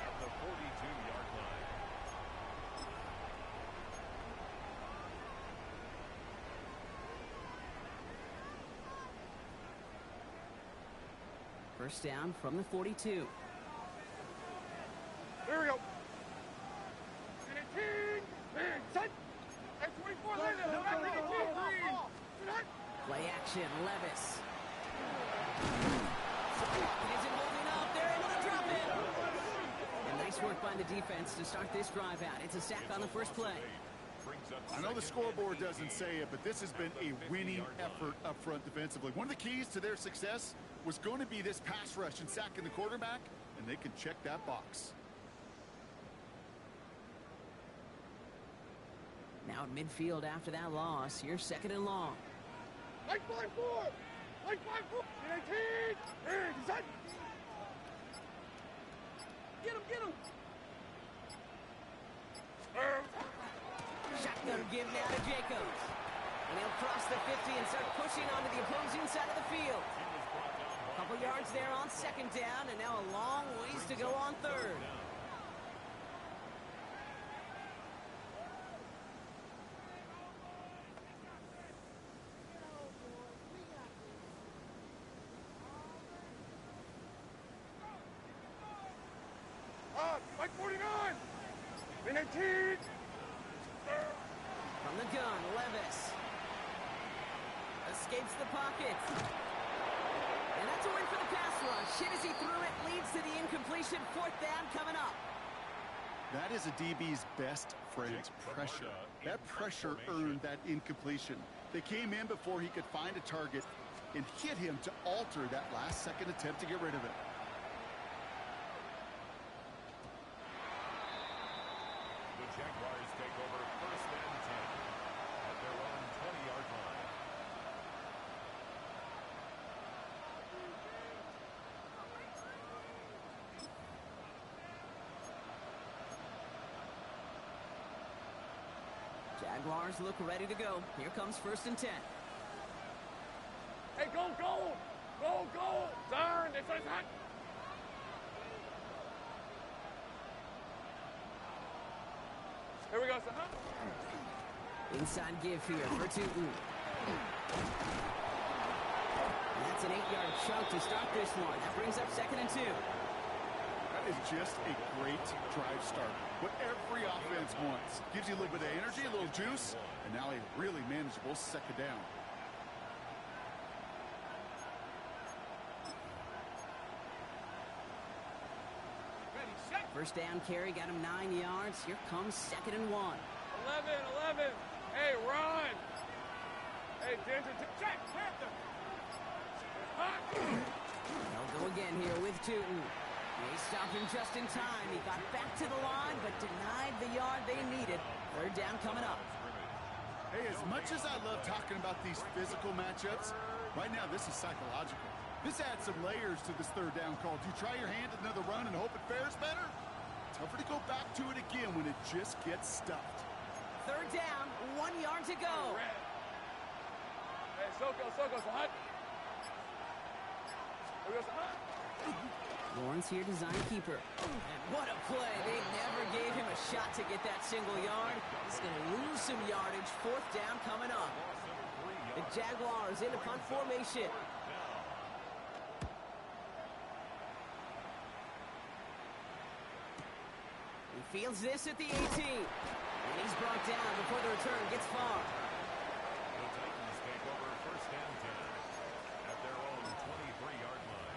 at the 42-yard line. First down from the 42. Here we go. 18. Set. Hey, 24. by the defense to start this drive out. It's a sack on the first play. I know the scoreboard doesn't say it, but this has been a winning effort up front defensively. One of the keys to their success was going to be this pass rush and sacking the quarterback, and they can check that box. Now at midfield after that loss, here's 2nd and long. Like 5-4! Like 5-4! 19! Design! Get him, get him. Shotgun give now to Jacobs. And he'll cross the 50 and start pushing onto the opposing side of the field. A couple yards there on 2nd down, and now a long ways to go on 3rd. Like 49! 19! From the gun, Levis. Escapes the pocket. And that's a win for the pass rush. Hit as he threw it, leads to the incompletion. 4th down coming up. That is a DB's best friend, pressure. That pressure earned that incompletion. They came in before he could find a target and hit him to alter that last-second attempt to get rid of it. The Jaguars take over 1st and 10 at their own 20-yard line. Jaguars look ready to go. Here comes 1st and 10. Hey, go, go! Go, go! Turn! It's hot! Here we go, son. Inside give here for Tootin. That's an 8-yard chunk to start this one. That brings up 2nd and 2. That is just a great drive start. What every offense wants. Gives you a little bit of energy, a little juice, and now a really manageable 2nd down. First down carry got him 9 yards. Here comes 2nd and 1. 11. Hey, run! Hey, Jack Panther! They'll go again here with Tootin. They stopped him just in time. He got back to the line, but denied the yard they needed. 3rd down coming up. Hey, as much as I love talking about these physical matchups, right now this is psychological. This adds some layers to this 3rd down call. Do you try your hand at another run and hope it fares better? Tougher to go back to it again when it just gets stuffed. 3rd down, 1 yard to go. Hey, Soko, hot. Here we go, hot. Lawrence here, design keeper. And what a play. They never gave him a shot to get that single yard. He's going to lose some yardage. 4th down coming up. The Jaguars into punt formation. He fields this at the 18. And he's brought down before the return gets far. The Titans take over 1st and 10 at their own 23-yard line.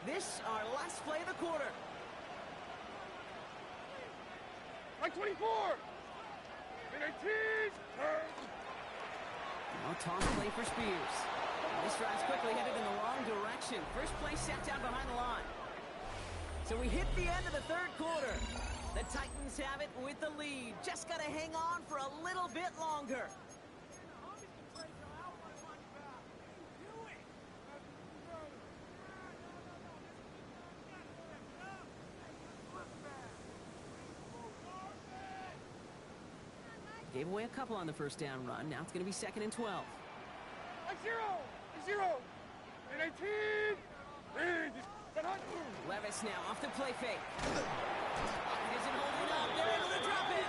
This our last play of the quarter. Like 24! 19! Now a toss play for Spears. This drive's quickly headed in the wrong direction. First play set down behind the line. So we hit the end of the 3rd quarter. The Titans have it with the lead. Just got to hang on for a little bit longer. Gave away a couple on the 1st down run. Now it's going to be 2nd and 12. Like 0! 19! Levis now off the play fake. He isn't holding up. They're able to drop it.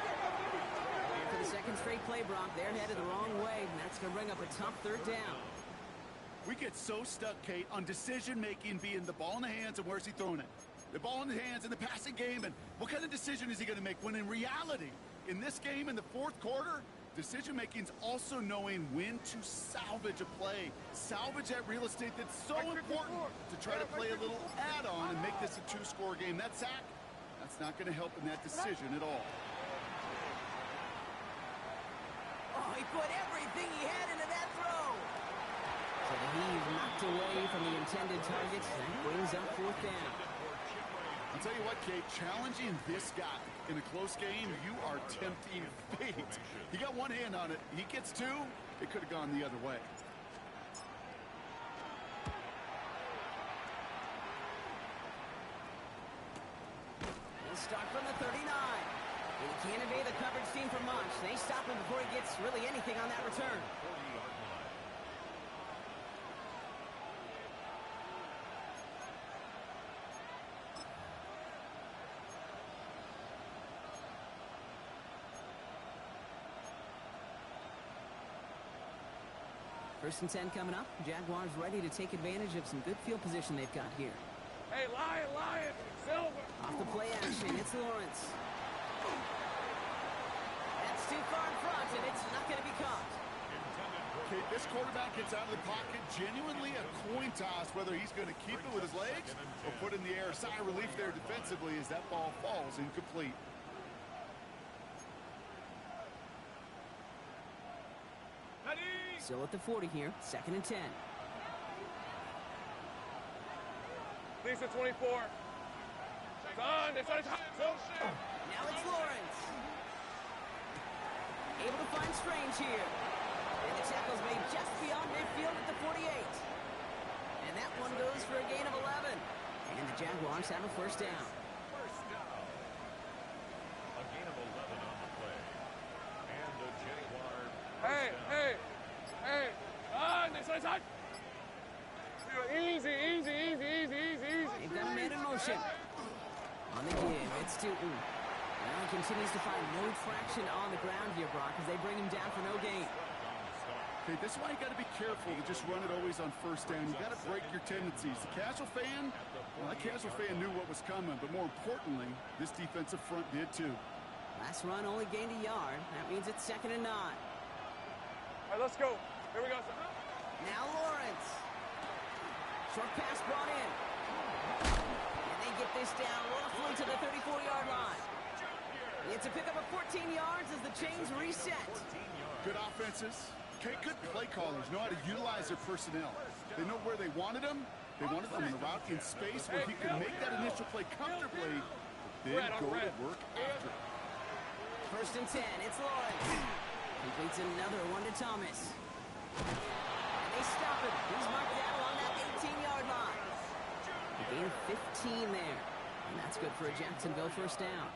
And for the 2nd straight play, Brock, they're headed the wrong way, and that's going to bring up a tough 3rd down. We get so stuck, Kate, on decision-making being the ball in the hands and where's he throwing it. The ball in the hands in the passing game, and what kind of decision is he going to make when in reality, in this game, in the fourth quarter, decision-making is also knowing when to salvage a play. Salvage that real estate that's so important to try to play a little add-on and make this a two-score game. That sack, that's not going to help in that decision at all. Oh, he put everything he had into that throw. So the heave knocked away from the intended target. That brings up fourth down. I'll tell you what, Kate, challenging this guy in a close game, you are tempting fate. He got one hand on it. He gets two. It could have gone the other way. He'll start from the 39. He can't evade the coverage team for much. They stop him before he gets really anything on that return. First and 10 coming up. Jaguars ready to take advantage of some good field position they've got here. Hey, Lion, Silver. Off the play action, it's Lawrence. That's too far in front, and it's not going to be caught. Okay, this quarterback gets out of the pocket, genuinely a coin toss, whether he's going to keep it with his legs or put in the air. Sigh of relief there defensively as that ball falls incomplete. Still at the 40 here, second and 10. Lisa 24. It's on. Now it's Lawrence. Able to find Strange here. And the tackle's made just beyond midfield at the 48. And that one goes for a gain of 11. And the Jaguars have a first down. A gain of 11 on the play. And the Jaguar. Hey. On. Easy. They've got a man in motion. On the give, it's Stoughton. Well, he continues to find no traction on the ground here, Brock, as they bring him down for no gain. Okay, this is why you got to be careful to just run it always on first down. You got to break your tendencies. The casual fan, well, that casual fan knew what was coming, but more importantly, this defensive front did too. Last run only gained a yard. That means it's second and 9. All right, let's go. Here we go. Now Lawrence. Short pass brought in. And they get this down roughly to the 34-yard line. It's a pickup of 14 yards as the chains reset. Good offenses. Okay, good play callers know how to utilize their personnel. They know where they wanted them. They wanted them in the route in space where he could make that initial play comfortably, then go to work after. First and 10, it's Lawrence. Completes another one to Thomas. And they stop him. He's marked down along that 18-yard line. A gain of 15 there. And that's good for a Jacksonville first down.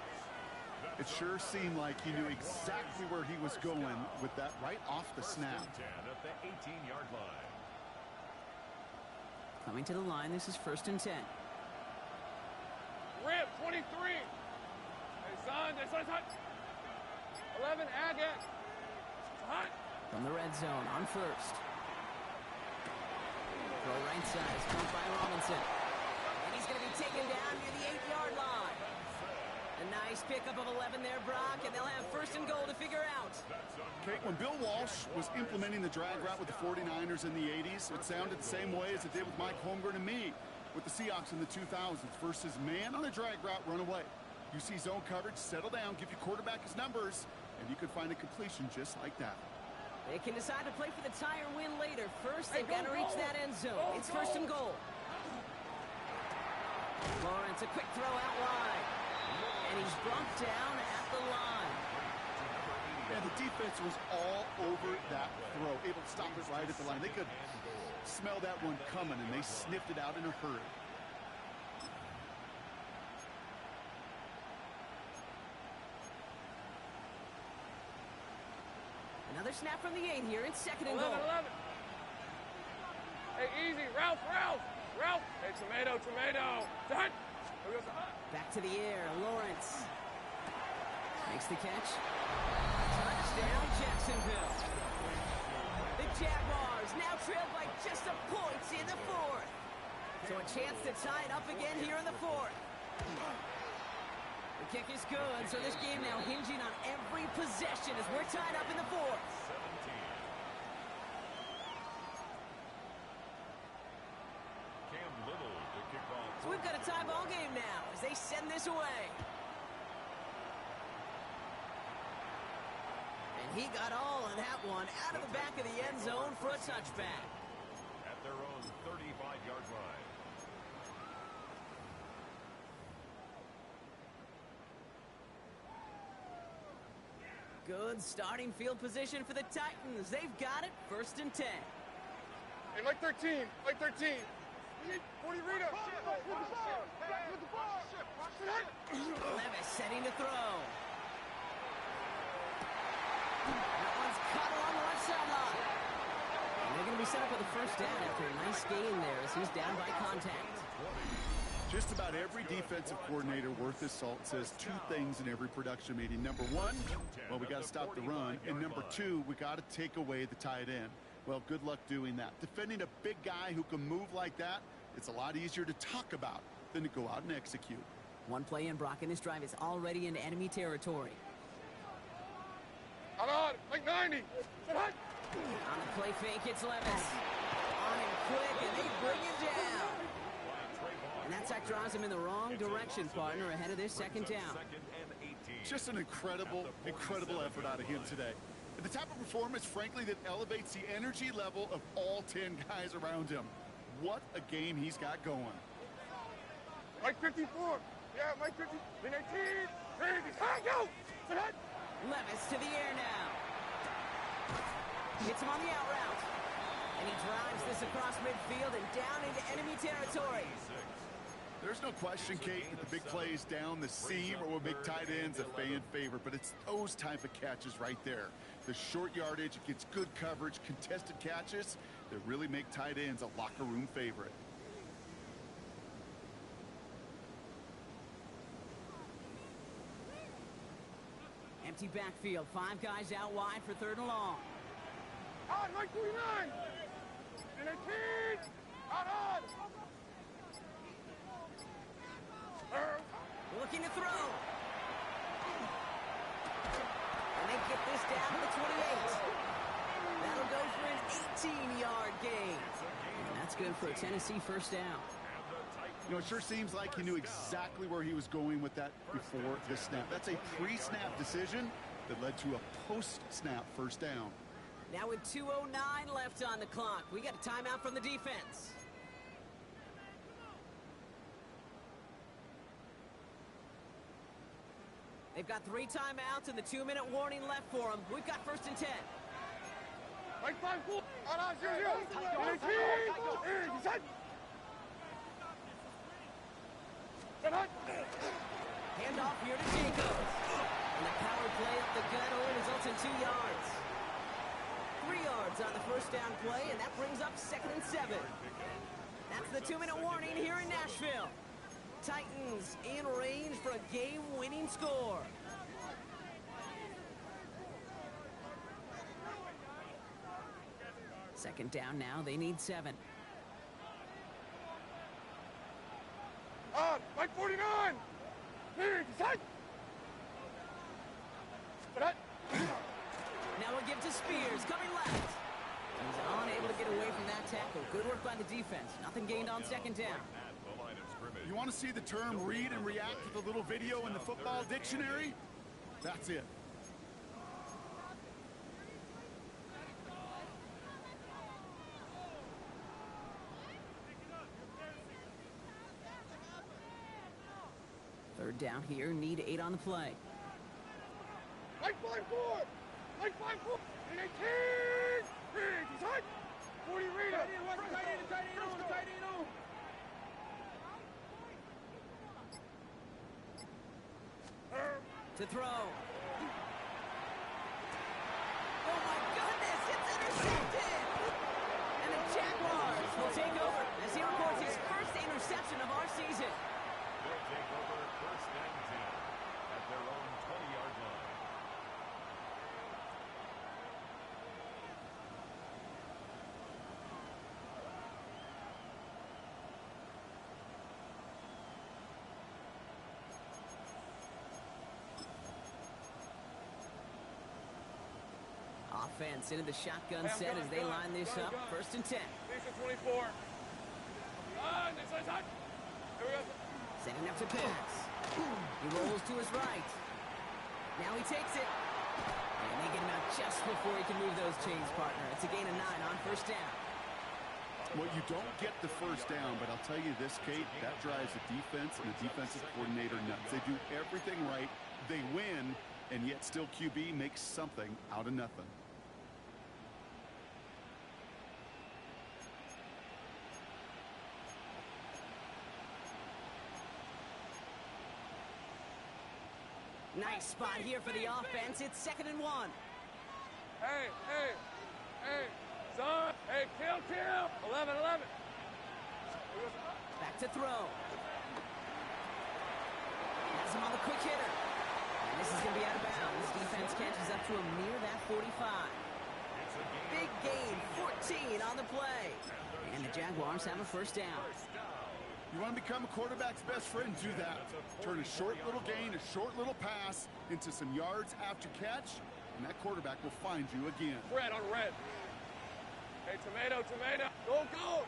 It sure seemed like he knew exactly where he was going with that right off the snap. At the 18-yard line. Coming to the line, this is first and 10. Rip, 23. Hey, son, it's hot. 11, Agate. Hot. From the red zone on first. Throw right side is caught by Robinson. And he's going to be taken down near the 8-yard line. A nice pickup of 11 there, Brock, and they'll have first and goal to figure out. Okay, when Bill Walsh was implementing the drag route with the 49ers in the 80s, it sounded the same way as it did with Mike Holmgren and me with the Seahawks in the 2000s versus man on a drag route, run away. You see zone coverage, settle down, give your quarterback his numbers, and you could find a completion just like that. They can decide to play for the tie or win later. First, they've got to reach that end zone. It's first and goal. Lawrence, a quick throw out wide. And he's brought down at the line. Yeah, the defense was all over that throw, able to stop it right at the line. They could smell that one coming, and they sniffed it out in a hurry. Another snap from the 8 here. It's second and goal. 11. Hey, easy. Ralph. Hey, tomato. Done. Back to the air. Lawrence makes the catch. Touchdown, Jacksonville. The Jaguars now trail by just a point in the fourth. So a chance to tie it up again here in the fourth. The kick is good, so this game now hinging on every possession as we're tied up in the fourth. 17. Cam Little to kick off. So we've got a tie ball game now as they send this away. And he got all of that one out of the back of the end zone for a touchback. At their own 35-yard line. Good starting field position for the Titans. They've got it, 1st and 10. Hey, Mike 13. Mike 13. 40 Rita. Levis setting to throw. That one's caught along the left sideline. And they're going to be set up with a 1st down after a nice gain there as he's down by contact. Just about every defensive coordinator worth his salt says two things in every production meeting. Number one, well, we got to stop the run. And number two, we got to take away the tight end. Well, good luck doing that. Defending a big guy who can move like that, it's a lot easier to talk about than to go out and execute. One play in, Brock, and this drive is already into enemy territory. On, Mike 90. On the play fake, it's Levis. On him quick, and they bring him down. And that sack drives him in the wrong direction, partner, ahead of this 2nd down. Just an incredible effort out of him today. And the type of performance, frankly, that elevates the energy level of all 10 guys around him. What a game he's got going. Mike 54. Yeah, Mike 50. 19. Go! Levis to the air now. Hits him on the out route. And he drives this across midfield and down into enemy territory. There's no question, Kate, that the big plays down the seam or will make tight ends a fan favorite, but it's those type of catches right there. The short yardage, it gets good coverage, contested catches that really make tight ends a locker room favorite. Empty backfield, 5 guys out wide for 3rd and long. On, Mike 49. 19. On. Looking to throw. And they get this down to the 28. That'll go for an 18-yard gain. And that's good for a Tennessee 1st down. You know, it sure seems like he knew exactly where he was going with that before the snap. That's a pre-snap decision that led to a post-snap 1st down. Now with 2:09 left on the clock, we got a timeout from the defense. They've got 3 timeouts and the 2-minute warning left for them. We've got 1st and 10. Mike 5-4. On, 0. 19. Handoff here to Jacobs. And the power play up the gut only results in 2 yards. 3 yards on the 1st down play, and that brings up 2nd and 7. That's the 2-minute warning here in Nashville. Titans in range for a game-winning score. Second down now, they need 7. On, Mike 49. Now we'll give to Spears, coming left. He's unable to get away from that tackle. Good work by the defense. Nothing gained on 2nd down. You want to see the term read and react with a little video in the football dictionary? That's it. Third down here, need 8 on the play. Mike 5-4. Mike 5-4. 18. 40 Rita. Tight end on. To throw. Oh my goodness, it's intercepted! And the Jaguars will take over as he records his 1st interception of our season. They'll take over 1st and 10 at their own 20-yard line. offense into the shotgun set as they line this up. 1st and 10. Decent 24. Next side. Here we go. Setting up to pass. He rolls to his right. Now he takes it. And they get him out just before he can move those chains, partner. It's a gain of 9 on 1st down. Well, you don't get the 1st down, but I'll tell you this, Kate, that drives the defense and the defensive coordinator nuts. They do everything right. They win, and yet still QB makes something out of nothing. Nice spot here for the offense. It's 2nd and 1. Hey, son. Hey, kill. 11. Back to throw. Has him on the quick hitter. And this is going to be out of bounds. Defense catches up to him near that 45. Big gain, 14 on the play. And the Jaguars have a 1st down. You want to become a quarterback's best friend, do that. Turn a short little gain, a short little pass into some yards after catch, and that quarterback will find you again. Red on red. Hey, tomato. Go.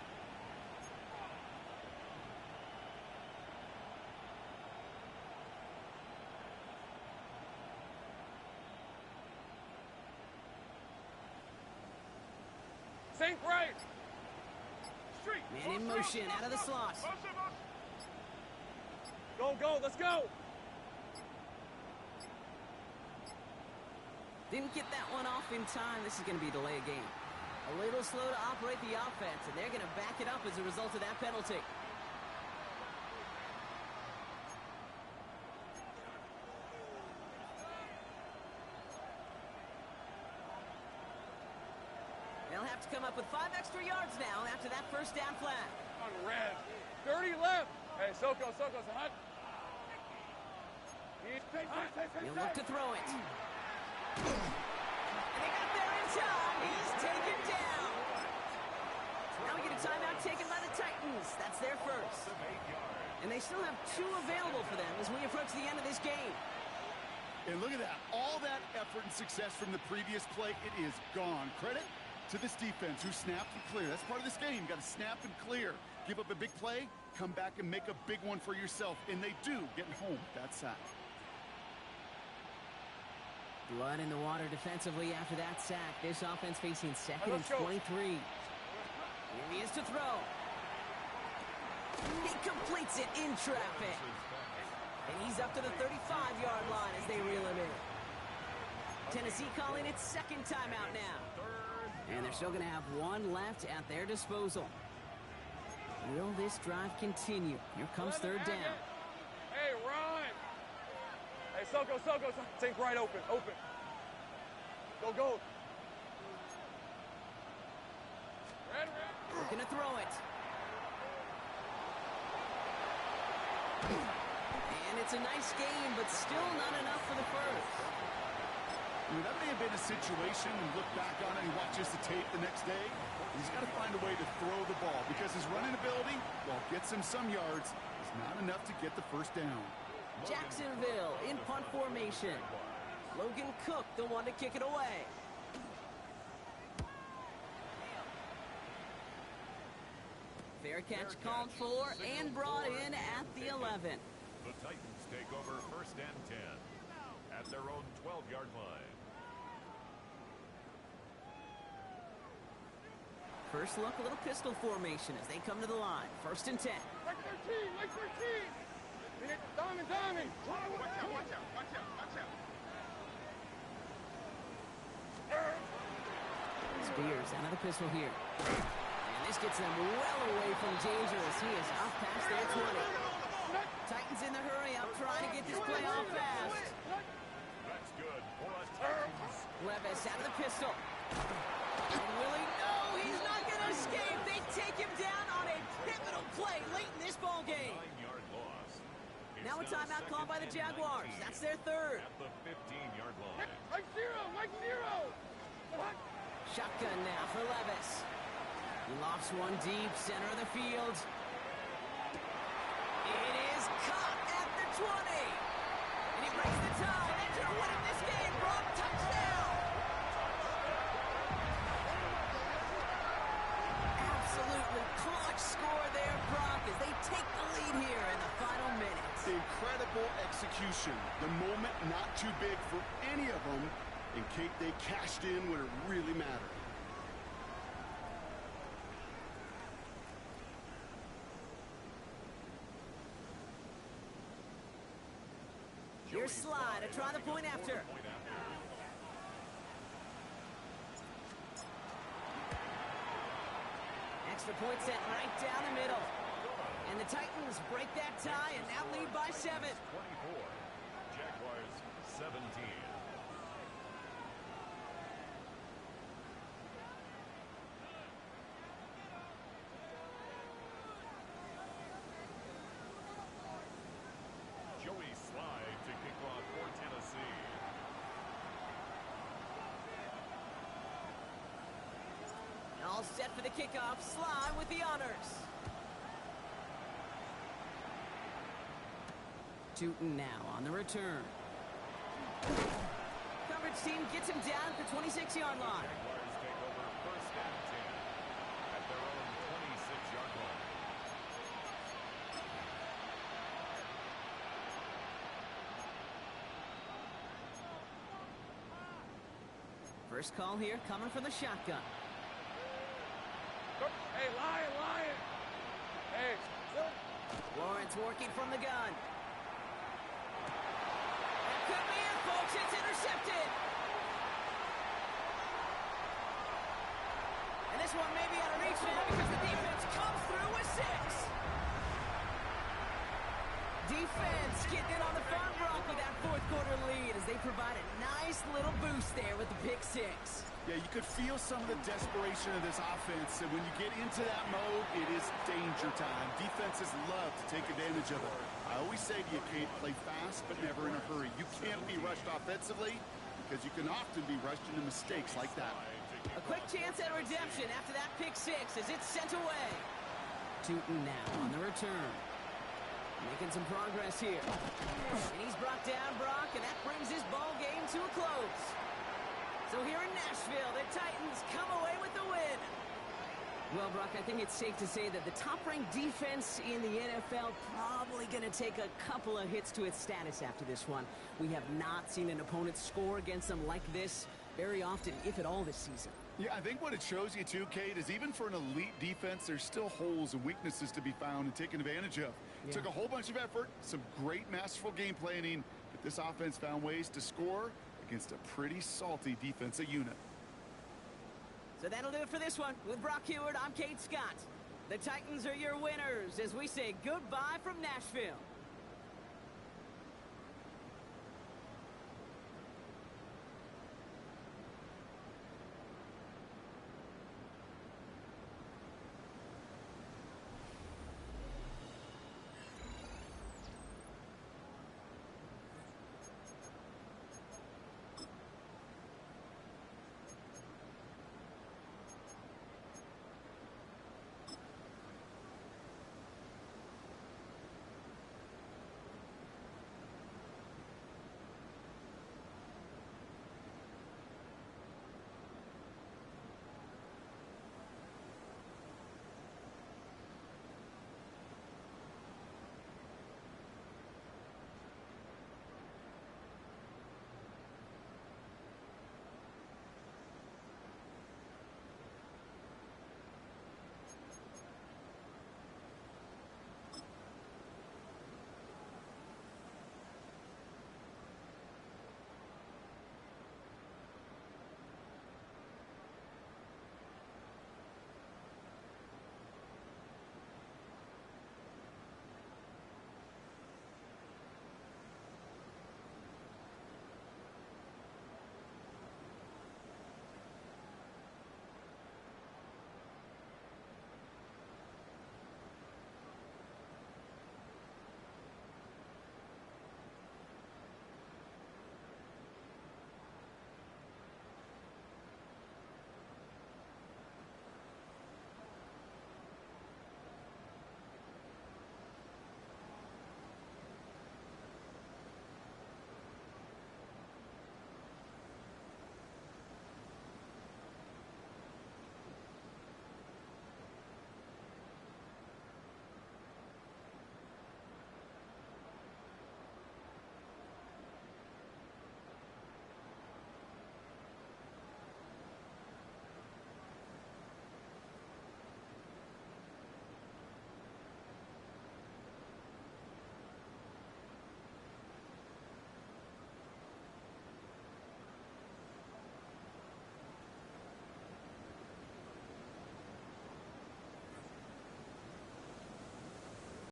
Sink right. Street. Man in motion out of the slot. Go. Let's go. Didn't get that one off in time. This is going to be a delay of game. A little slow to operate the offense, and they're going to back it up as a result of that penalty. They'll have to come up with 5 extra yards now after that 1st down flag. On red. 30 left. Hey, Soko's hot. He'll look to throw it. And they got there in time. He's taken down. Now we get a timeout taken by the Titans. That's their 1st. And they still have 2 available for them as we approach the end of this game. And look at that. All that effort and success from the previous play, it is gone. Credit to this defense who snapped and clear. That's part of this game. You got to snap and clear. Give up a big play, come back and make a big one for yourself. And they do, getting home that sack. Blood in the water defensively after that sack. This offense facing 2nd and 23. Here he is to throw. He completes it in traffic. And he's up to the 35-yard line as they reel him in. Tennessee calling its 2nd timeout now. And they're still going to have 1 left at their disposal. Will this drive continue? Here comes 3rd down. Hey, Ryan. Hey, Soko. Sink right open. Go. Red. Looking to throw it. And it's a nice game, but still not enough for the 1st. I mean, that may have been a situation and look back on it and watches the tape the next day. He's got to find a way to throw the ball because his running ability, while it gets him some yards, is not enough to get the 1st down. Jacksonville in punt formation. Logan Cook, the one to kick it away. Fair catch called for and brought in at the 11. The Titans take over 1st and 10 at their own 12-yard line. First look, a little pistol formation as they come to the line. 1st and 10. Like 13. Diamond. Watch out. Spears out of the pistol here. And this gets them well away from danger as he is up past their 20. Titans in the hurry up, trying to get this play off fast. That's good for a Titans. Levis out of the pistol. And will he? No, he's not going to escape. They take him down on a pivotal play late in this ball game. 9-yard loss. Now a timeout called by the Jaguars. That's their 3rd. At the 15-yard line. Mike Zero. Shotgun now for Levis. He lofts one deep, center of the field. It is caught at the 20. And he breaks the tie. They're winning this game. Brock, touchdown. execution. The moment not too big for any of them. And Kate, they cashed in when it really mattered. Here's Slide to try the point after. Extra point set right down the middle. And the Titans break that tie and now lead by 7. 24. Jaguars 17. Joey Slide to kick off for Tennessee. All set for the kickoff. Slide with the honors. Tootin now on the return. Coverage team gets him down at the 26-yard line. Jaguars take over first and 10 at their own 26-yard line. First call here coming from the shotgun. Hey, Lion! Hey, Lawrence working from the gun. That could be it, folks. It's intercepted. And this one may be out of reach now because the defense comes through with 6. Defense getting in on the front, Brock, with that fourth quarter lead as they provide a nice little boost there with the pick 6. Yeah, you could feel some of the desperation of this offense, and when you get into that mode, it is danger time. Defenses love to take advantage of it. I always say to you, Kate, play fast but never in a hurry. You can't be rushed offensively because you can often be rushed into mistakes like that. A quick chance at redemption after that pick 6 as it's sent away. Tootin now on the return. Making some progress here. And he's brought down, Brock, and that brings his ball game to a close. So here in Nashville, the Titans come away with the win. Well, Brock, I think it's safe to say that the top-ranked defense in the NFL probably going to take a couple of hits to its status after this one. We have not seen an opponent score against them like this very often, if at all, this season. Yeah, I think what it shows you, too, Kate, is even for an elite defense, there's still holes and weaknesses to be found and taken advantage of. Yeah. Took a whole bunch of effort, some great masterful game planning, but this offense found ways to score against a pretty salty defensive unit. So that'll do it for this one. With Brock Heward, I'm Kate Scott. The Titans are your winners as we say goodbye from Nashville.